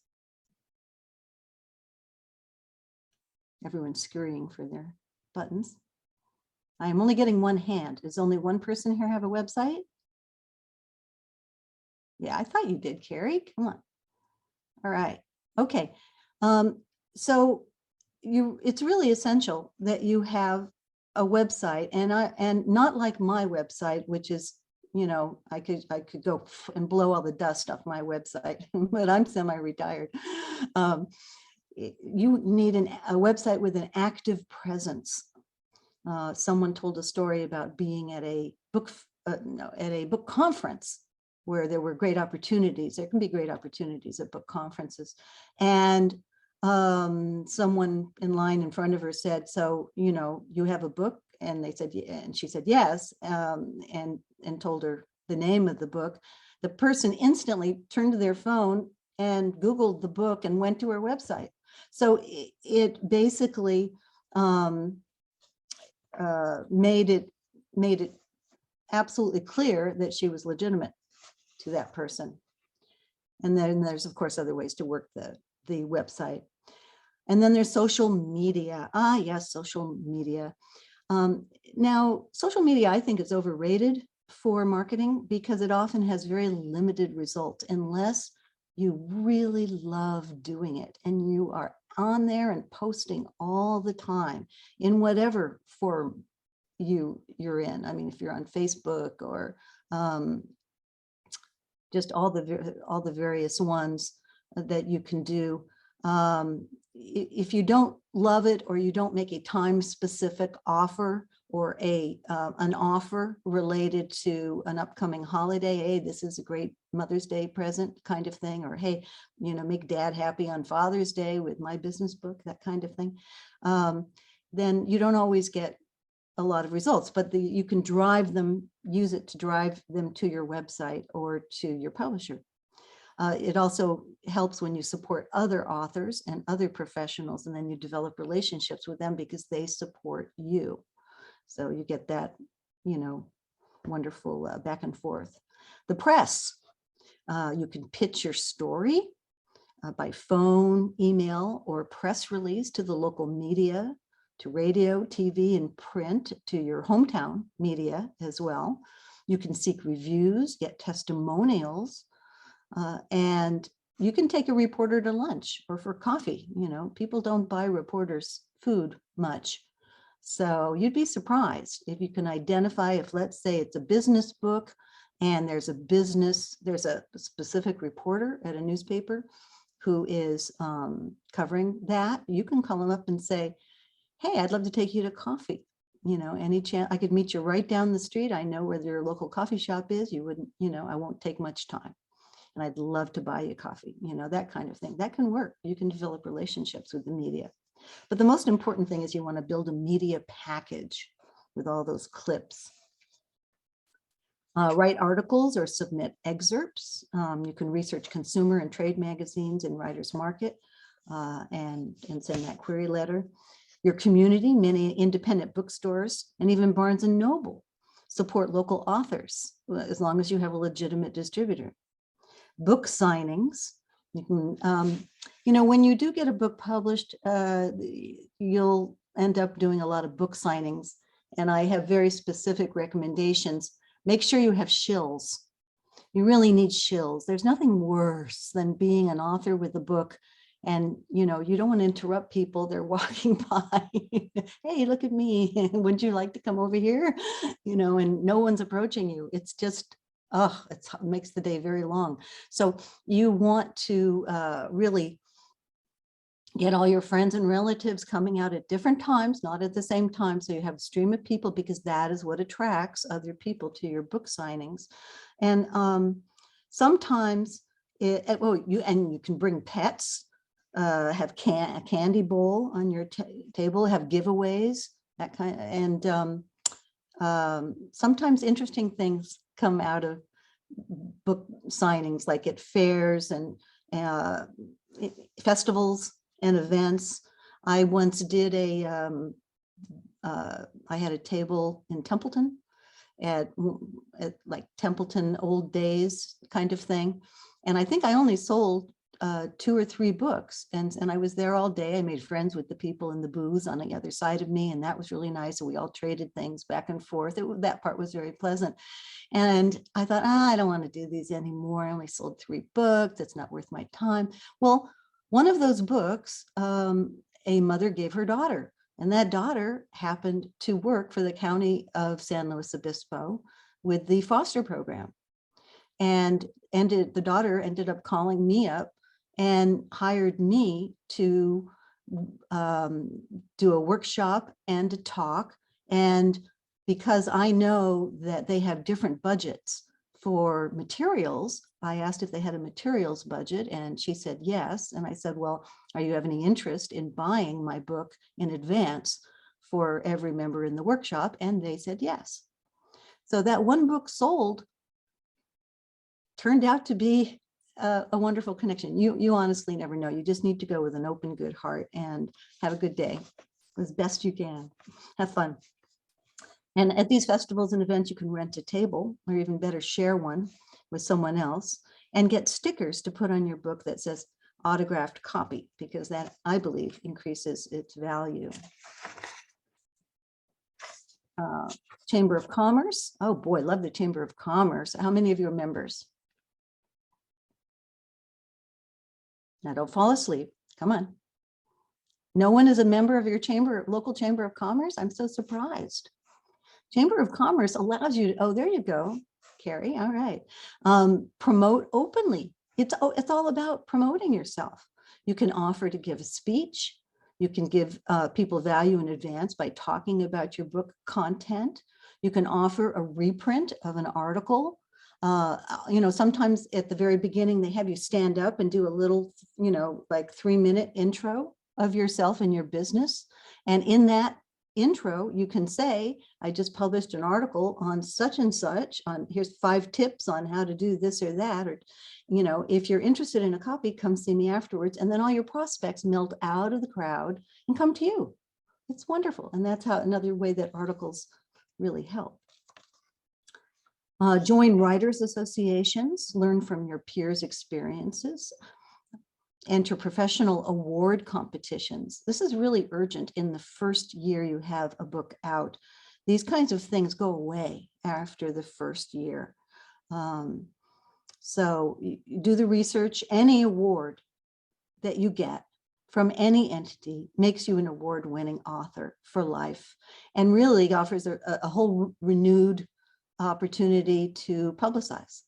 Everyone's scurrying for their buttons. I am only getting one hand. Does only one person here have a website? Yeah, I thought you did, Carrie. Come on. All right. Okay. So it's really essential that you have a website, and not like my website, which is, you know, I could go and blow all the dust off my website, but I'm semi-retired. You need a website with an active presence. Someone told a story about being at a book conference where there were great opportunities. There can be great opportunities at book conferences, and someone in line in front of her said, "So, you know, you have a book?" And they said, yeah. And she said, "Yes," and told her the name of the book. The person instantly turned to their phone and Googled the book and went to her website. So it basically made it absolutely clear that she was legitimate to that person. And then there's, of course, other ways to work the website. And then there's social media. Ah, yes, social media. Now, social media, I think, is overrated for marketing because it often has very limited results unless you really love doing it and you are on there and posting all the time in whatever form you're in. I mean, if you're on Facebook or just all the various ones that you can do. If you don't love it, or you don't make a time specific offer, or an offer related to an upcoming holiday, hey, this is a great Mother's Day present kind of thing, or hey, make dad happy on Father's Day with my business book, that kind of thing, then you don't always get a lot of results, but you can use it to drive them to your website or to your publisher. It also helps when you support other authors and other professionals, and then you develop relationships with them because they support you. So you get that, wonderful back and forth. The press, you can pitch your story by phone, email, or press release to the local media, to radio, TV, and print, to your hometown media as well. You can seek reviews, get testimonials, and you can take a reporter to lunch or for coffee. People don't buy reporters' food much. So you'd be surprised if you can identify, if let's say it's a business book and there's a specific reporter at a newspaper who is covering that, you can call them up and say, hey, I'd love to take you to coffee. Any chance I could meet you right down the street. I know where your local coffee shop is. You wouldn't, I won't take much time. And I'd love to buy you coffee, that kind of thing. That can work. You can develop relationships with the media. But the most important thing is you want to build a media package with all those clips. Write articles or submit excerpts. You can research consumer and trade magazines in Writer's Market and send that query letter. Your community, many independent bookstores, and even Barnes & Noble support local authors as long as you have a legitimate distributor. Book signings. You can, when you do get a book published, you'll end up doing a lot of book signings. And I have very specific recommendations. Make sure you have shills. You really need shills. There's nothing worse than being an author with a book and, you don't want to interrupt people. They're walking by. Hey, look at me. Would you like to come over here? And no one's approaching you. It's just, it makes the day very long. So you want to really get all your friends and relatives coming out at different times, not at the same time. So you have a stream of people, because that is what attracts other people to your book signings. And sometimes, you can bring pets, have a candy bowl on your table, have giveaways, that kind of, and sometimes interesting things come out of book signings, like at fairs and festivals and events. I once did I had a table in Templeton at like Templeton Old Days kind of thing. And I think I only sold 2 or 3 books, and I was there all day. I made friends with the people in the booths on the other side of me, and that was really nice. And we all traded things back and forth. That part was very pleasant. And I thought, I don't want to do these anymore. I only sold 3 books. It's not worth my time. Well, one of those books, a mother gave her daughter, and that daughter happened to work for the county of San Luis Obispo with the foster program. And the daughter ended up calling me up and hired me to do a workshop and a talk. And because I know that they have different budgets for materials, I asked if they had a materials budget, and she said yes. And I said, well, are you have any interest in buying my book in advance for every member in the workshop? And they said yes. So that one book sold turned out to be a wonderful connection. You honestly never know. You just need to go with an open, good heart and have a good day as best you can. Have fun. And at these festivals and events, you can rent a table, or even better, share one with someone else, and get stickers to put on your book that says autographed copy, because that, I believe, increases its value. Chamber of Commerce. Oh boy, love the Chamber of Commerce. How many of you are members? Now don't fall asleep. Come on. No one is a member of your local Chamber of Commerce? I'm so surprised. Chamber of Commerce allows you, oh, there you go, Carrie, all right. Promote openly. It's all about promoting yourself. You can offer to give a speech. You can give people value in advance by talking about your book content. You can offer a reprint of an article. Sometimes at the very beginning, they have you stand up and do a little, like 3-minute intro of yourself and your business. And in that intro, you can say, I just published an article on such and such, on here's 5 tips on how to do this or that, or, if you're interested in a copy, come see me afterwards. And then all your prospects melt out of the crowd and come to you. It's wonderful. And that's another way that articles really help. Join writers associations, learn from your peers' experiences. Enter professional award competitions. This is really urgent in the first year you have a book out. These kinds of things go away after the first year. So you do the research. Any award that you get from any entity makes you an award-winning author for life, and really offers a whole renewed opportunity to publicize.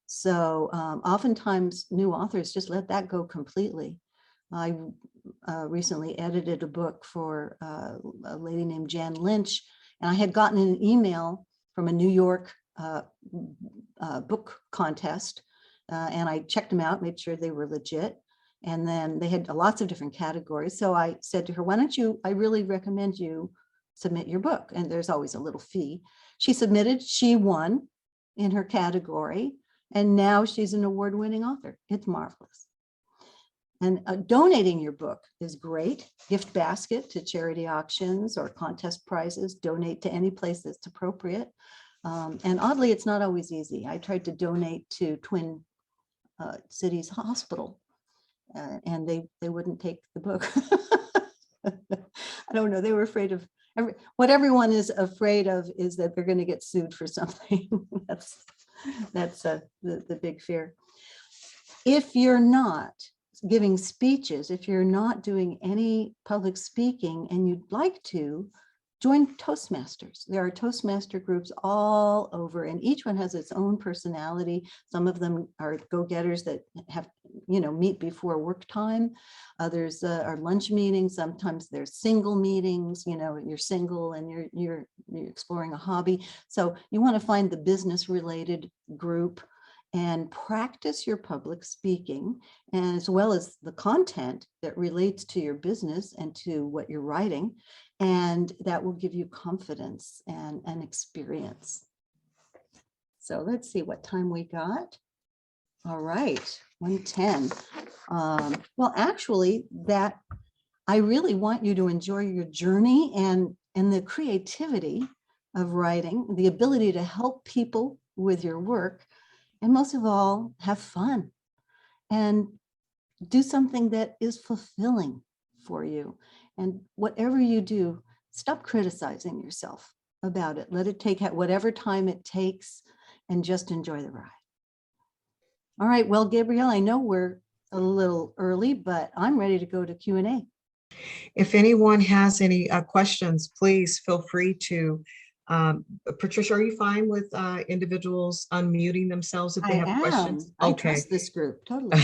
So oftentimes new authors just let that go completely. I recently edited a book for a lady named Jan Lynch, and I had gotten an email from a New York book contest, and I checked them out, made sure they were legit. And then they had lots of different categories. So I said to her, why don't you, I really recommend you submit your book. And there's always a little fee. She submitted, she won in her category. And now she's an award-winning author. It's marvelous. And donating your book is great. Gift basket to charity auctions or contest prizes. Donate to any place that's appropriate. And oddly, it's not always easy. I tried to donate to Twin Cities Hospital, and they wouldn't take the book. I don't know. They were afraid of what everyone is afraid of is that they're going to get sued for something. That's the big fear. If you're not giving speeches, if you're not doing any public speaking and you'd like to, join Toastmasters. There are Toastmaster groups all over, and each one has its own personality. Some of them are go-getters that have, meet before work time. Others are lunch meetings. Sometimes there's single meetings. You're single and you're exploring a hobby. So you want to find the business-related group and practice your public speaking, and as well as the content that relates to your business and to what you're writing. And that will give you confidence and experience. So let's see what time we got. All right, 1:10. Well, actually, that I really want you to enjoy your journey and the creativity of writing, the ability to help people with your work, and most of all, have fun and do something that is fulfilling for you. And whatever you do, stop criticizing yourself about it. Let it take whatever time it takes and just enjoy the ride. All right, well, Gabrielle, I know we're a little early, but I'm ready to go to Q&A. If anyone has any questions, please feel free to. Patricia, are you fine with individuals unmuting themselves if they have questions? I trust this group, totally.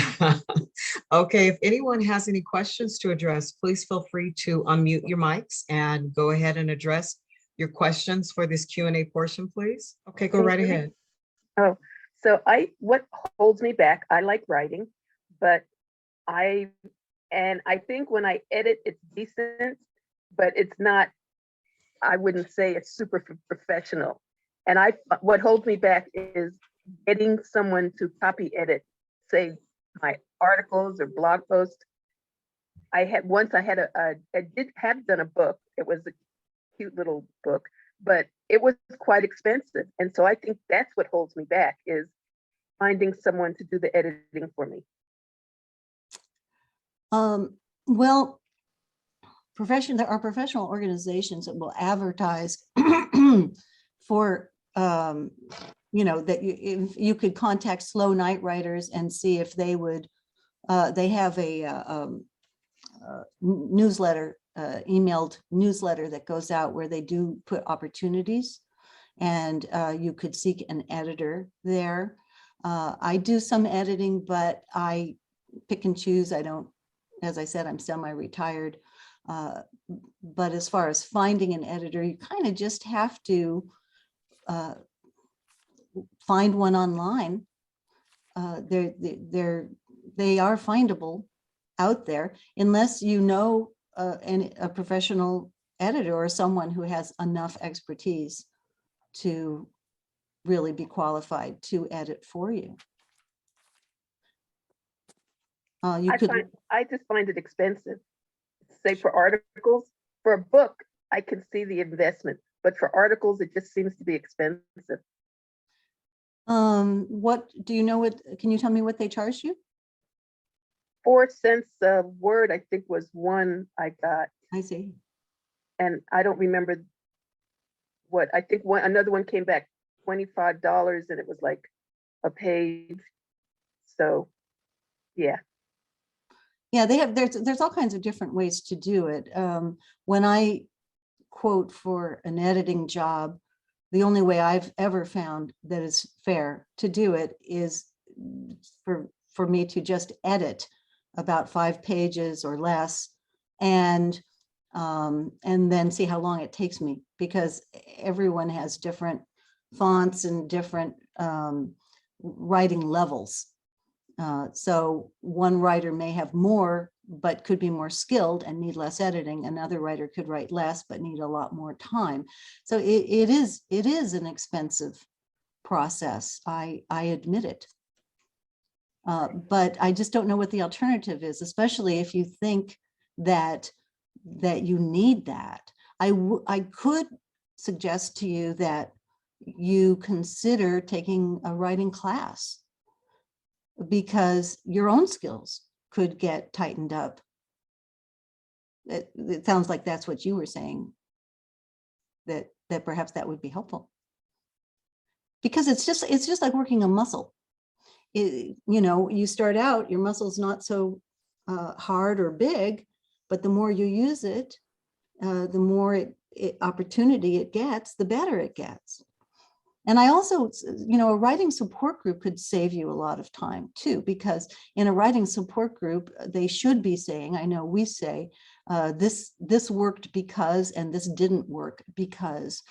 Okay, if anyone has any questions to address, please feel free to unmute your mics and go ahead and address your questions for this Q&A portion, please. Okay, go right ahead. Oh, so what holds me back, I like writing, but I think when I edit, it's decent, but it's not, I wouldn't say it's super professional. And what holds me back is getting someone to copy edit, say my articles or blog posts. I did have done a book. It was a cute little book, but it was quite expensive. And so I think that's what holds me back, is finding someone to do the editing for me. Well, there are professional organizations that will advertise for, that if you could contact slow night writers and see if they would, they have a newsletter emailed newsletter that goes out where they do put opportunities, and you could seek an editor there. I do some editing, but I pick and choose. I don't, as I said, I'm semi-retired. But as far as finding an editor, you kind of just have to find one online. They are findable out there, unless you know a professional editor or someone who has enough expertise to really be qualified to edit for you. You could. I just find it expensive. Say for articles, for a book, I can see the investment, but for articles, it just seems to be expensive. What do you know? What can you tell me what they charge you? 4 cents a word, I think, was one I got, I see. and I don't remember what. I think another one came back $25, and it was like a page. So, yeah. Yeah, they have. There's all kinds of different ways to do it. When I quote for an editing job, the only way I've ever found that is fair to do it is for me to just edit about 5 pages or less, and then see how long it takes me, because everyone has different fonts and different writing levels. So one writer may have more, but could be more skilled and need less editing. Another writer could write less, but need a lot more time. So it is an expensive process. I admit it. But I just don't know what the alternative is, especially if you think that you need that. I could suggest to you that you consider taking a writing class, because your own skills could get tightened up. It sounds like that's what you were saying, that perhaps that would be helpful, because it's just like working a muscle. You start out, your muscle's not so hard or big, but the more you use it, the more opportunity it gets, the better it gets. And I also, a writing support group could save you a lot of time too, because in a writing support group, they should be saying, I know we say, this worked because, and this didn't work because,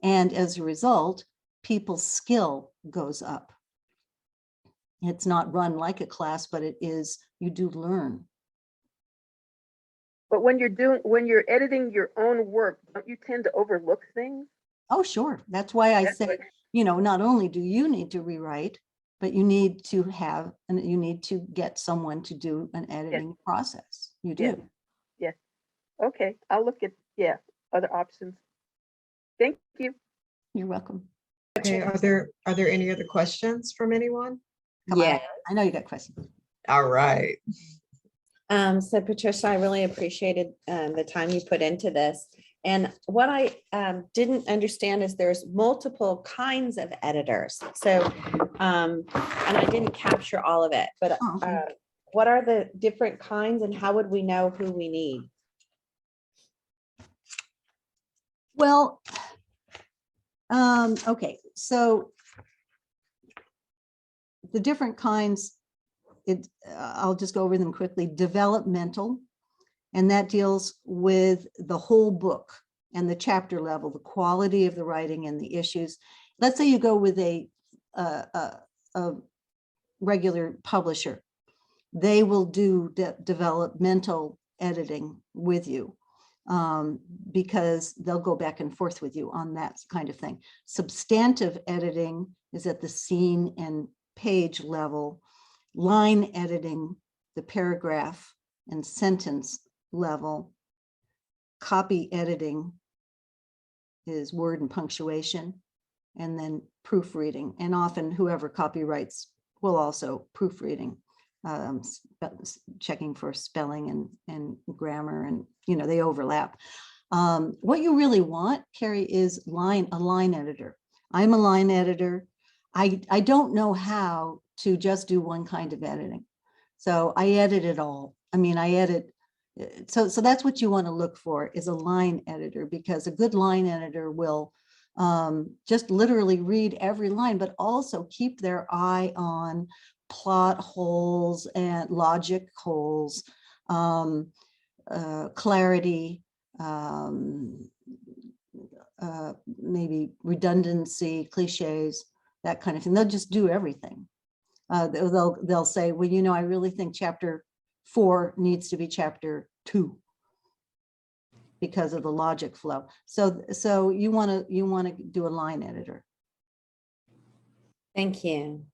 and as a result, people's skill goes up. It's not run like a class, but it is, you do learn. But when you're editing your own work, don't you tend to overlook things? Oh, sure. That's why I say, not only do you need to rewrite, but you need to get someone to do an editing process. You do. Yes. Okay. I'll look at, other options. Thank you. You're welcome. Okay, are there any other questions from anyone? Come on. I know you got questions. All right. So Patricia, I really appreciated the time you put into this. And what I didn't understand is there's multiple kinds of editors. So, and I didn't capture all of it, but what are the different kinds, and how would we know who we need? Well, okay, so the different kinds, I'll just go over them quickly. Developmental, and that deals with the whole book and the chapter level, the quality of the writing and the issues. Let's say you go with a regular publisher. They will do developmental editing with you, because they'll go back and forth with you on that kind of thing. Substantive editing is at the scene and page level. Line editing, the paragraph and sentence level. Copy editing is word and punctuation, and then proofreading. And often whoever copyrights will also proofreading, checking for spelling and grammar, and they overlap. What you really want, Carrie, is a line editor. I'm a line editor. I don't know how to just do one kind of editing. So I edit it all. I mean, I edit So that's what you want to look for, is a line editor, because a good line editor will just literally read every line, but also keep their eye on plot holes and logic holes, clarity, maybe redundancy, cliches, that kind of thing. They'll just do everything. They'll say, well, you know, I really think chapter 4 needs to be chapter 2 because of the logic flow. So you want to do a line editor. Thank you.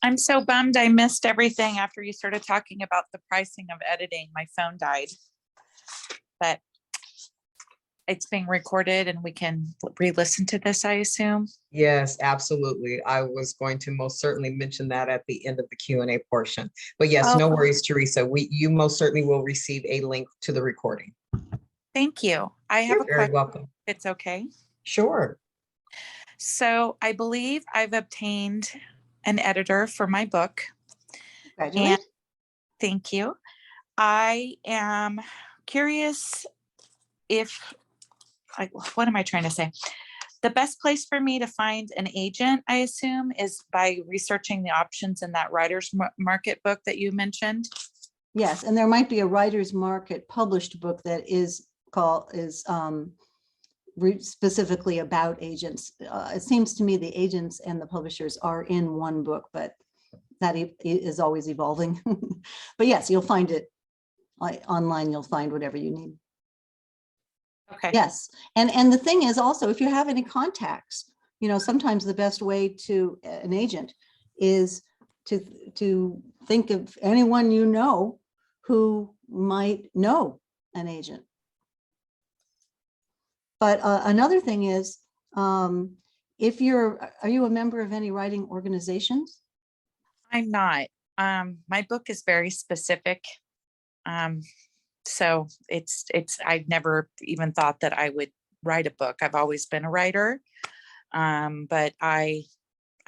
I'm so bummed I missed everything after you started talking about the pricing of editing. My phone died. But it's being recorded and we can re-listen to this, I assume. Yes, absolutely. I was going to most certainly mention that at the end of the Q&A portion. But yes, no Oh. worries, Teresa. You most certainly will receive a link to the recording. Thank you. I have You're a very question. welcome. It's okay. Sure. So I believe I've obtained an editor for my book. Congratulations. Thank you. I am curious if, what am I trying to say? The best place for me to find an agent, I assume, is by researching the options in that writer's market book that you mentioned. Yes, and there might be a writer's market published book that is specifically about agents. It seems to me the agents and the publishers are in one book, but that is always evolving. But yes, you'll find it online. You'll find whatever you need. Okay. Yes, and the thing is also, if you have any contacts, you know, sometimes the best way to an agent is to think of anyone you know who might know an agent. But another thing is, are you a member of any writing organizations? I'm not. My book is very specific. So I'd never even thought that I would write a book. I've always been a writer. But I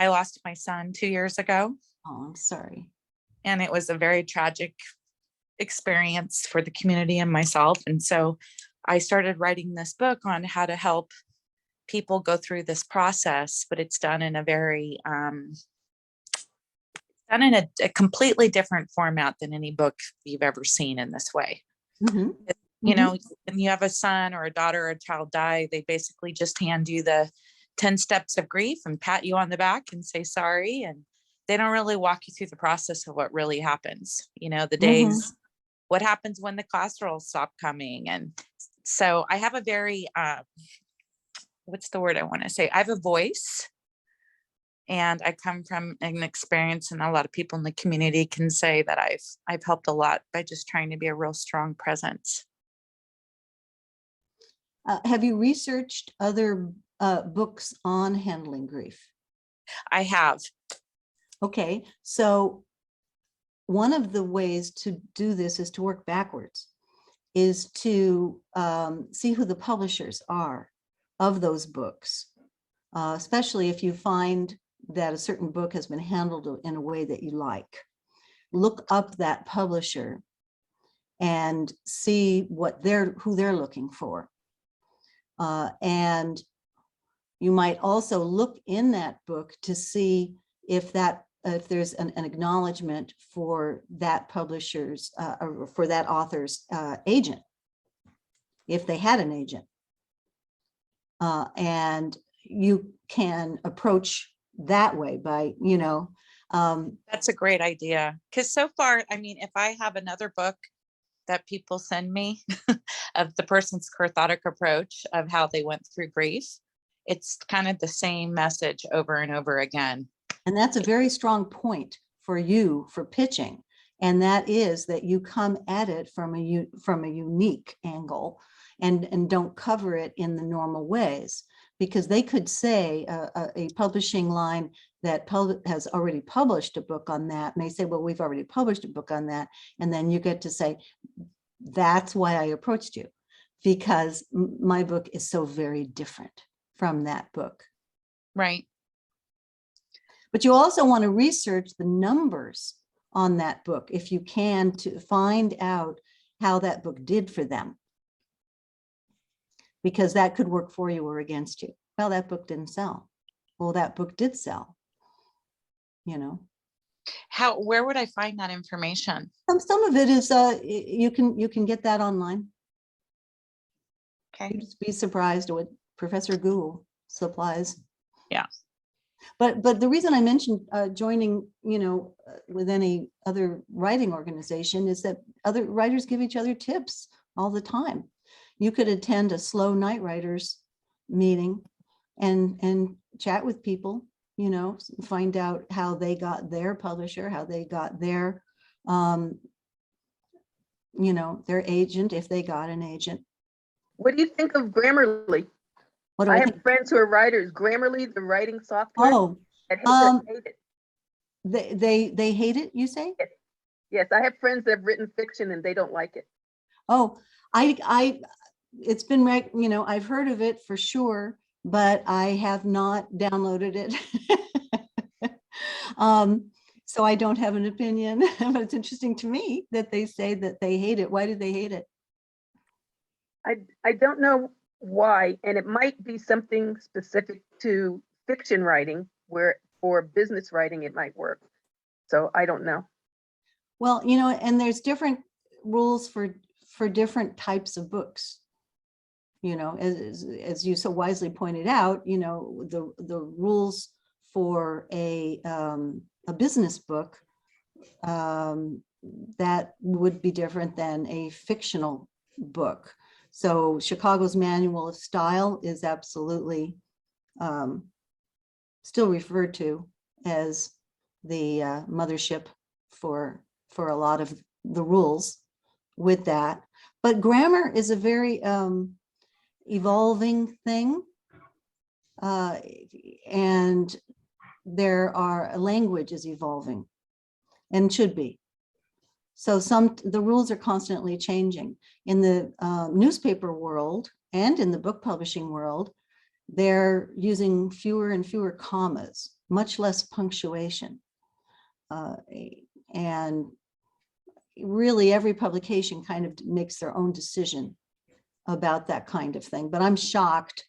lost my son 2 years ago. Oh, I'm sorry. And it was a very tragic experience for the community and myself. And so I started writing this book on how to help people go through this process, but it's done in a very, done in a completely different format than any book you've ever seen in this way. Mm-hmm. You know, when you have a son or a daughter or a child die, they basically just hand you the 10 steps of grief and pat you on the back and say sorry. And they don't really walk you through the process of what really happens. You know, the days, what happens when the casseroles stop coming. And so I have a very, what's the word I want to say? I have a voice. And I come from an experience, and a lot of people in the community can say that I've helped a lot by just trying to be a real strong presence. Have you researched other books on handling grief? I have. Okay, so one of the ways to do this is to work backwards, is to see who the publishers are of those books, especially if you find that a certain book has been handled in a way that you like. Look up that publisher and see who they're looking for. And you might also look in that book to see if there's an acknowledgement for that publisher's or for that author's agent, if they had an agent. And you can approach that way by, you know. That's a great idea. Because so far, I mean, if I have another book that people send me of the person's cathartic approach of how they went through grief, it's kind of the same message over and over again. And that's a very strong point for you for pitching. And that is that you come at it from a unique angle and don't cover it in the normal ways. Because they could say a publishing line that has already published a book on that, and they say, well, we've already published a book on that. And then you get to say, that's why I approached you, because my book is so very different from that book. Right. But you also want to research the numbers on that book, if you can, to find out how that book did for them. Because that could work for you or against you. Well, that book didn't sell. Well, that book did sell, you know. Where would I find that information? Some of it is, you can get that online. Okay. You'd just be surprised at what Professor Google supplies. Yeah. But the reason I mentioned joining, you know, with any other writing organization is that other writers give each other tips all the time. You could attend a slow night writers meeting and chat with people, you know, find out how they got their publisher, how they got their, you know, their agent, if they got an agent. What do you think of Grammarly? What do I I have think? friends who are writers. Grammarly, the writing software. Oh, that hate it. they hate it, you say? Yes, I have friends that have written fiction and they don't like it. Oh, it's been, you know, I've heard of it for sure, but I have not downloaded it. So I don't have an opinion, but it's interesting to me that they say that they hate it. Why do they hate it? I don't know why, and it might be something specific to fiction writing, where for business writing it might work. So I don't know. Well, you know, and there's different rules for different types of books. You know, as you so wisely pointed out, you know, the rules for a business book that would be different than a fictional book. So Chicago's Manual of Style is absolutely still referred to as the mothership for a lot of the rules with that. But grammar is a very evolving thing. And language is evolving and should be. So the rules are constantly changing. In the newspaper world and in the book publishing world, they're using fewer and fewer commas, much less punctuation. And really every publication kind of makes their own decision about that kind of thing. But I'm shocked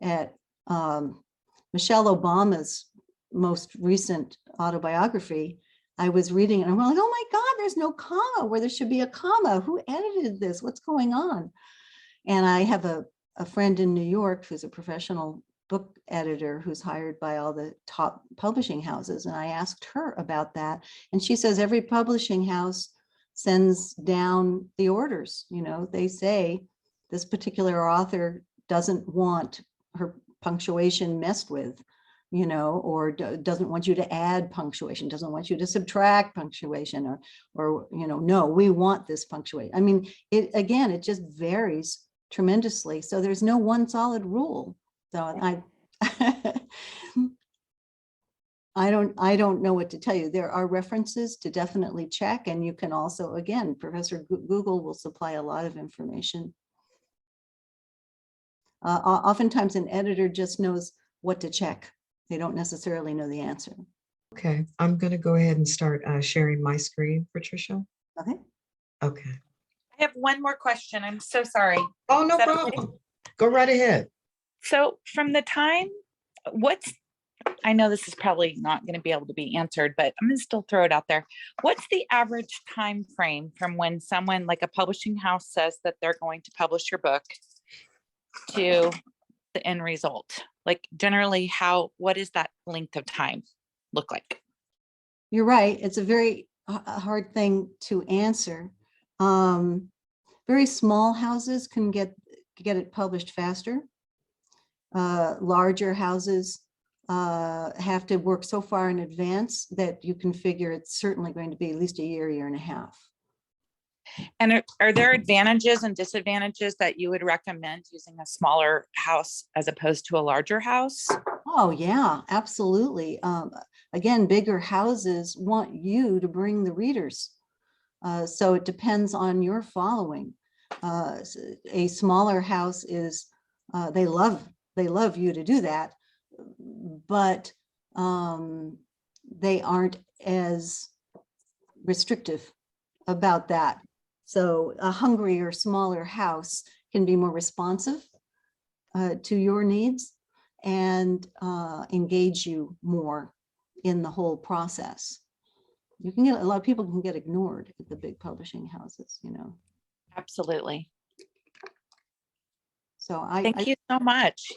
at Michelle Obama's most recent autobiography. I was reading and I'm like, oh my God, there's no comma where there should be a comma. Who edited this? What's going on? And I have a friend in New York who's a professional book editor who's hired by all the top publishing houses. And I asked her about that. And she says every publishing house sends down the orders. You know, they say this particular author doesn't want her punctuation messed with, you know, or doesn't want you to add punctuation, doesn't want you to subtract punctuation, or you know, no, we want this punctuation. I mean, it just varies tremendously. So there's no one solid rule. So I don't know what to tell you. There are references to definitely check, and you can also, again, Professor Google will supply a lot of information. Oftentimes an editor just knows what to check. They don't necessarily know the answer. Okay, I'm going to go ahead and start sharing my screen, Patricia. Okay. Okay. I have one more question. I'm so sorry. Oh, no Is that okay? problem. Go right ahead. So from the time, I know this is probably not going to be able to be answered, but I'm going to still throw it out there. What's the average time frame from when someone like a publishing house says that they're going to publish your book to the end result? Like generally, what is that length of time look like? You're right. It's a very hard thing to answer. Very small houses can get it published faster. Larger houses have to work so far in advance that you can figure it's certainly going to be at least a year and a half. And are there advantages and disadvantages that you would recommend using a smaller house as opposed to a larger house? Oh yeah, absolutely. Again, bigger houses want you to bring the readers. So it depends on your following. A smaller house is, they love you to do that, but they aren't as restrictive about that. So a hungrier, smaller house can be more responsive to your needs and engage you more in the whole process. You can get, a lot of people can get ignored at the big publishing houses, you know. Absolutely. So Thank you so much.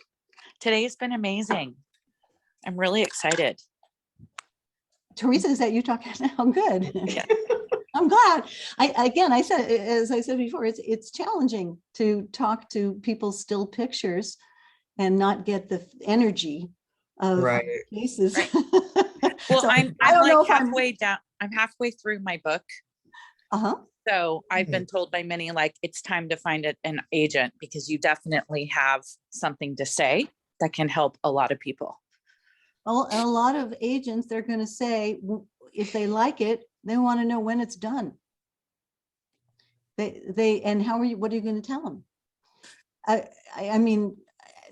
Today's been amazing. I'm really excited. Teresa, is that you talking now? Good. Yeah. I'm glad. I said, as I said before, it's challenging to talk to people's still pictures and not get the energy of Right. faces. Right. Well, So, I'm I don't know like if I'm- halfway down. I'm halfway through my book. Uh-huh. So I've been told by many, like, it's time to find an agent because you definitely have something to say that can help a lot of people. Well, a lot of agents, they're going to say, if they like it, they want to know when it's done. And how are you, what are you going to tell them? I mean,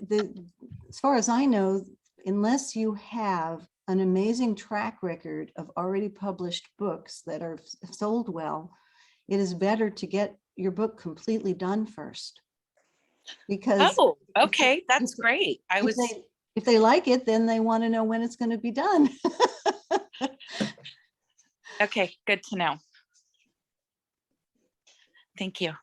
as far as I know, unless you have an amazing track record of already published books that are sold well, it is better to get your book completely done first. Because Oh, okay. That's great. if they like it, then they want to know when it's going to be done. Okay, good to know. Thank you.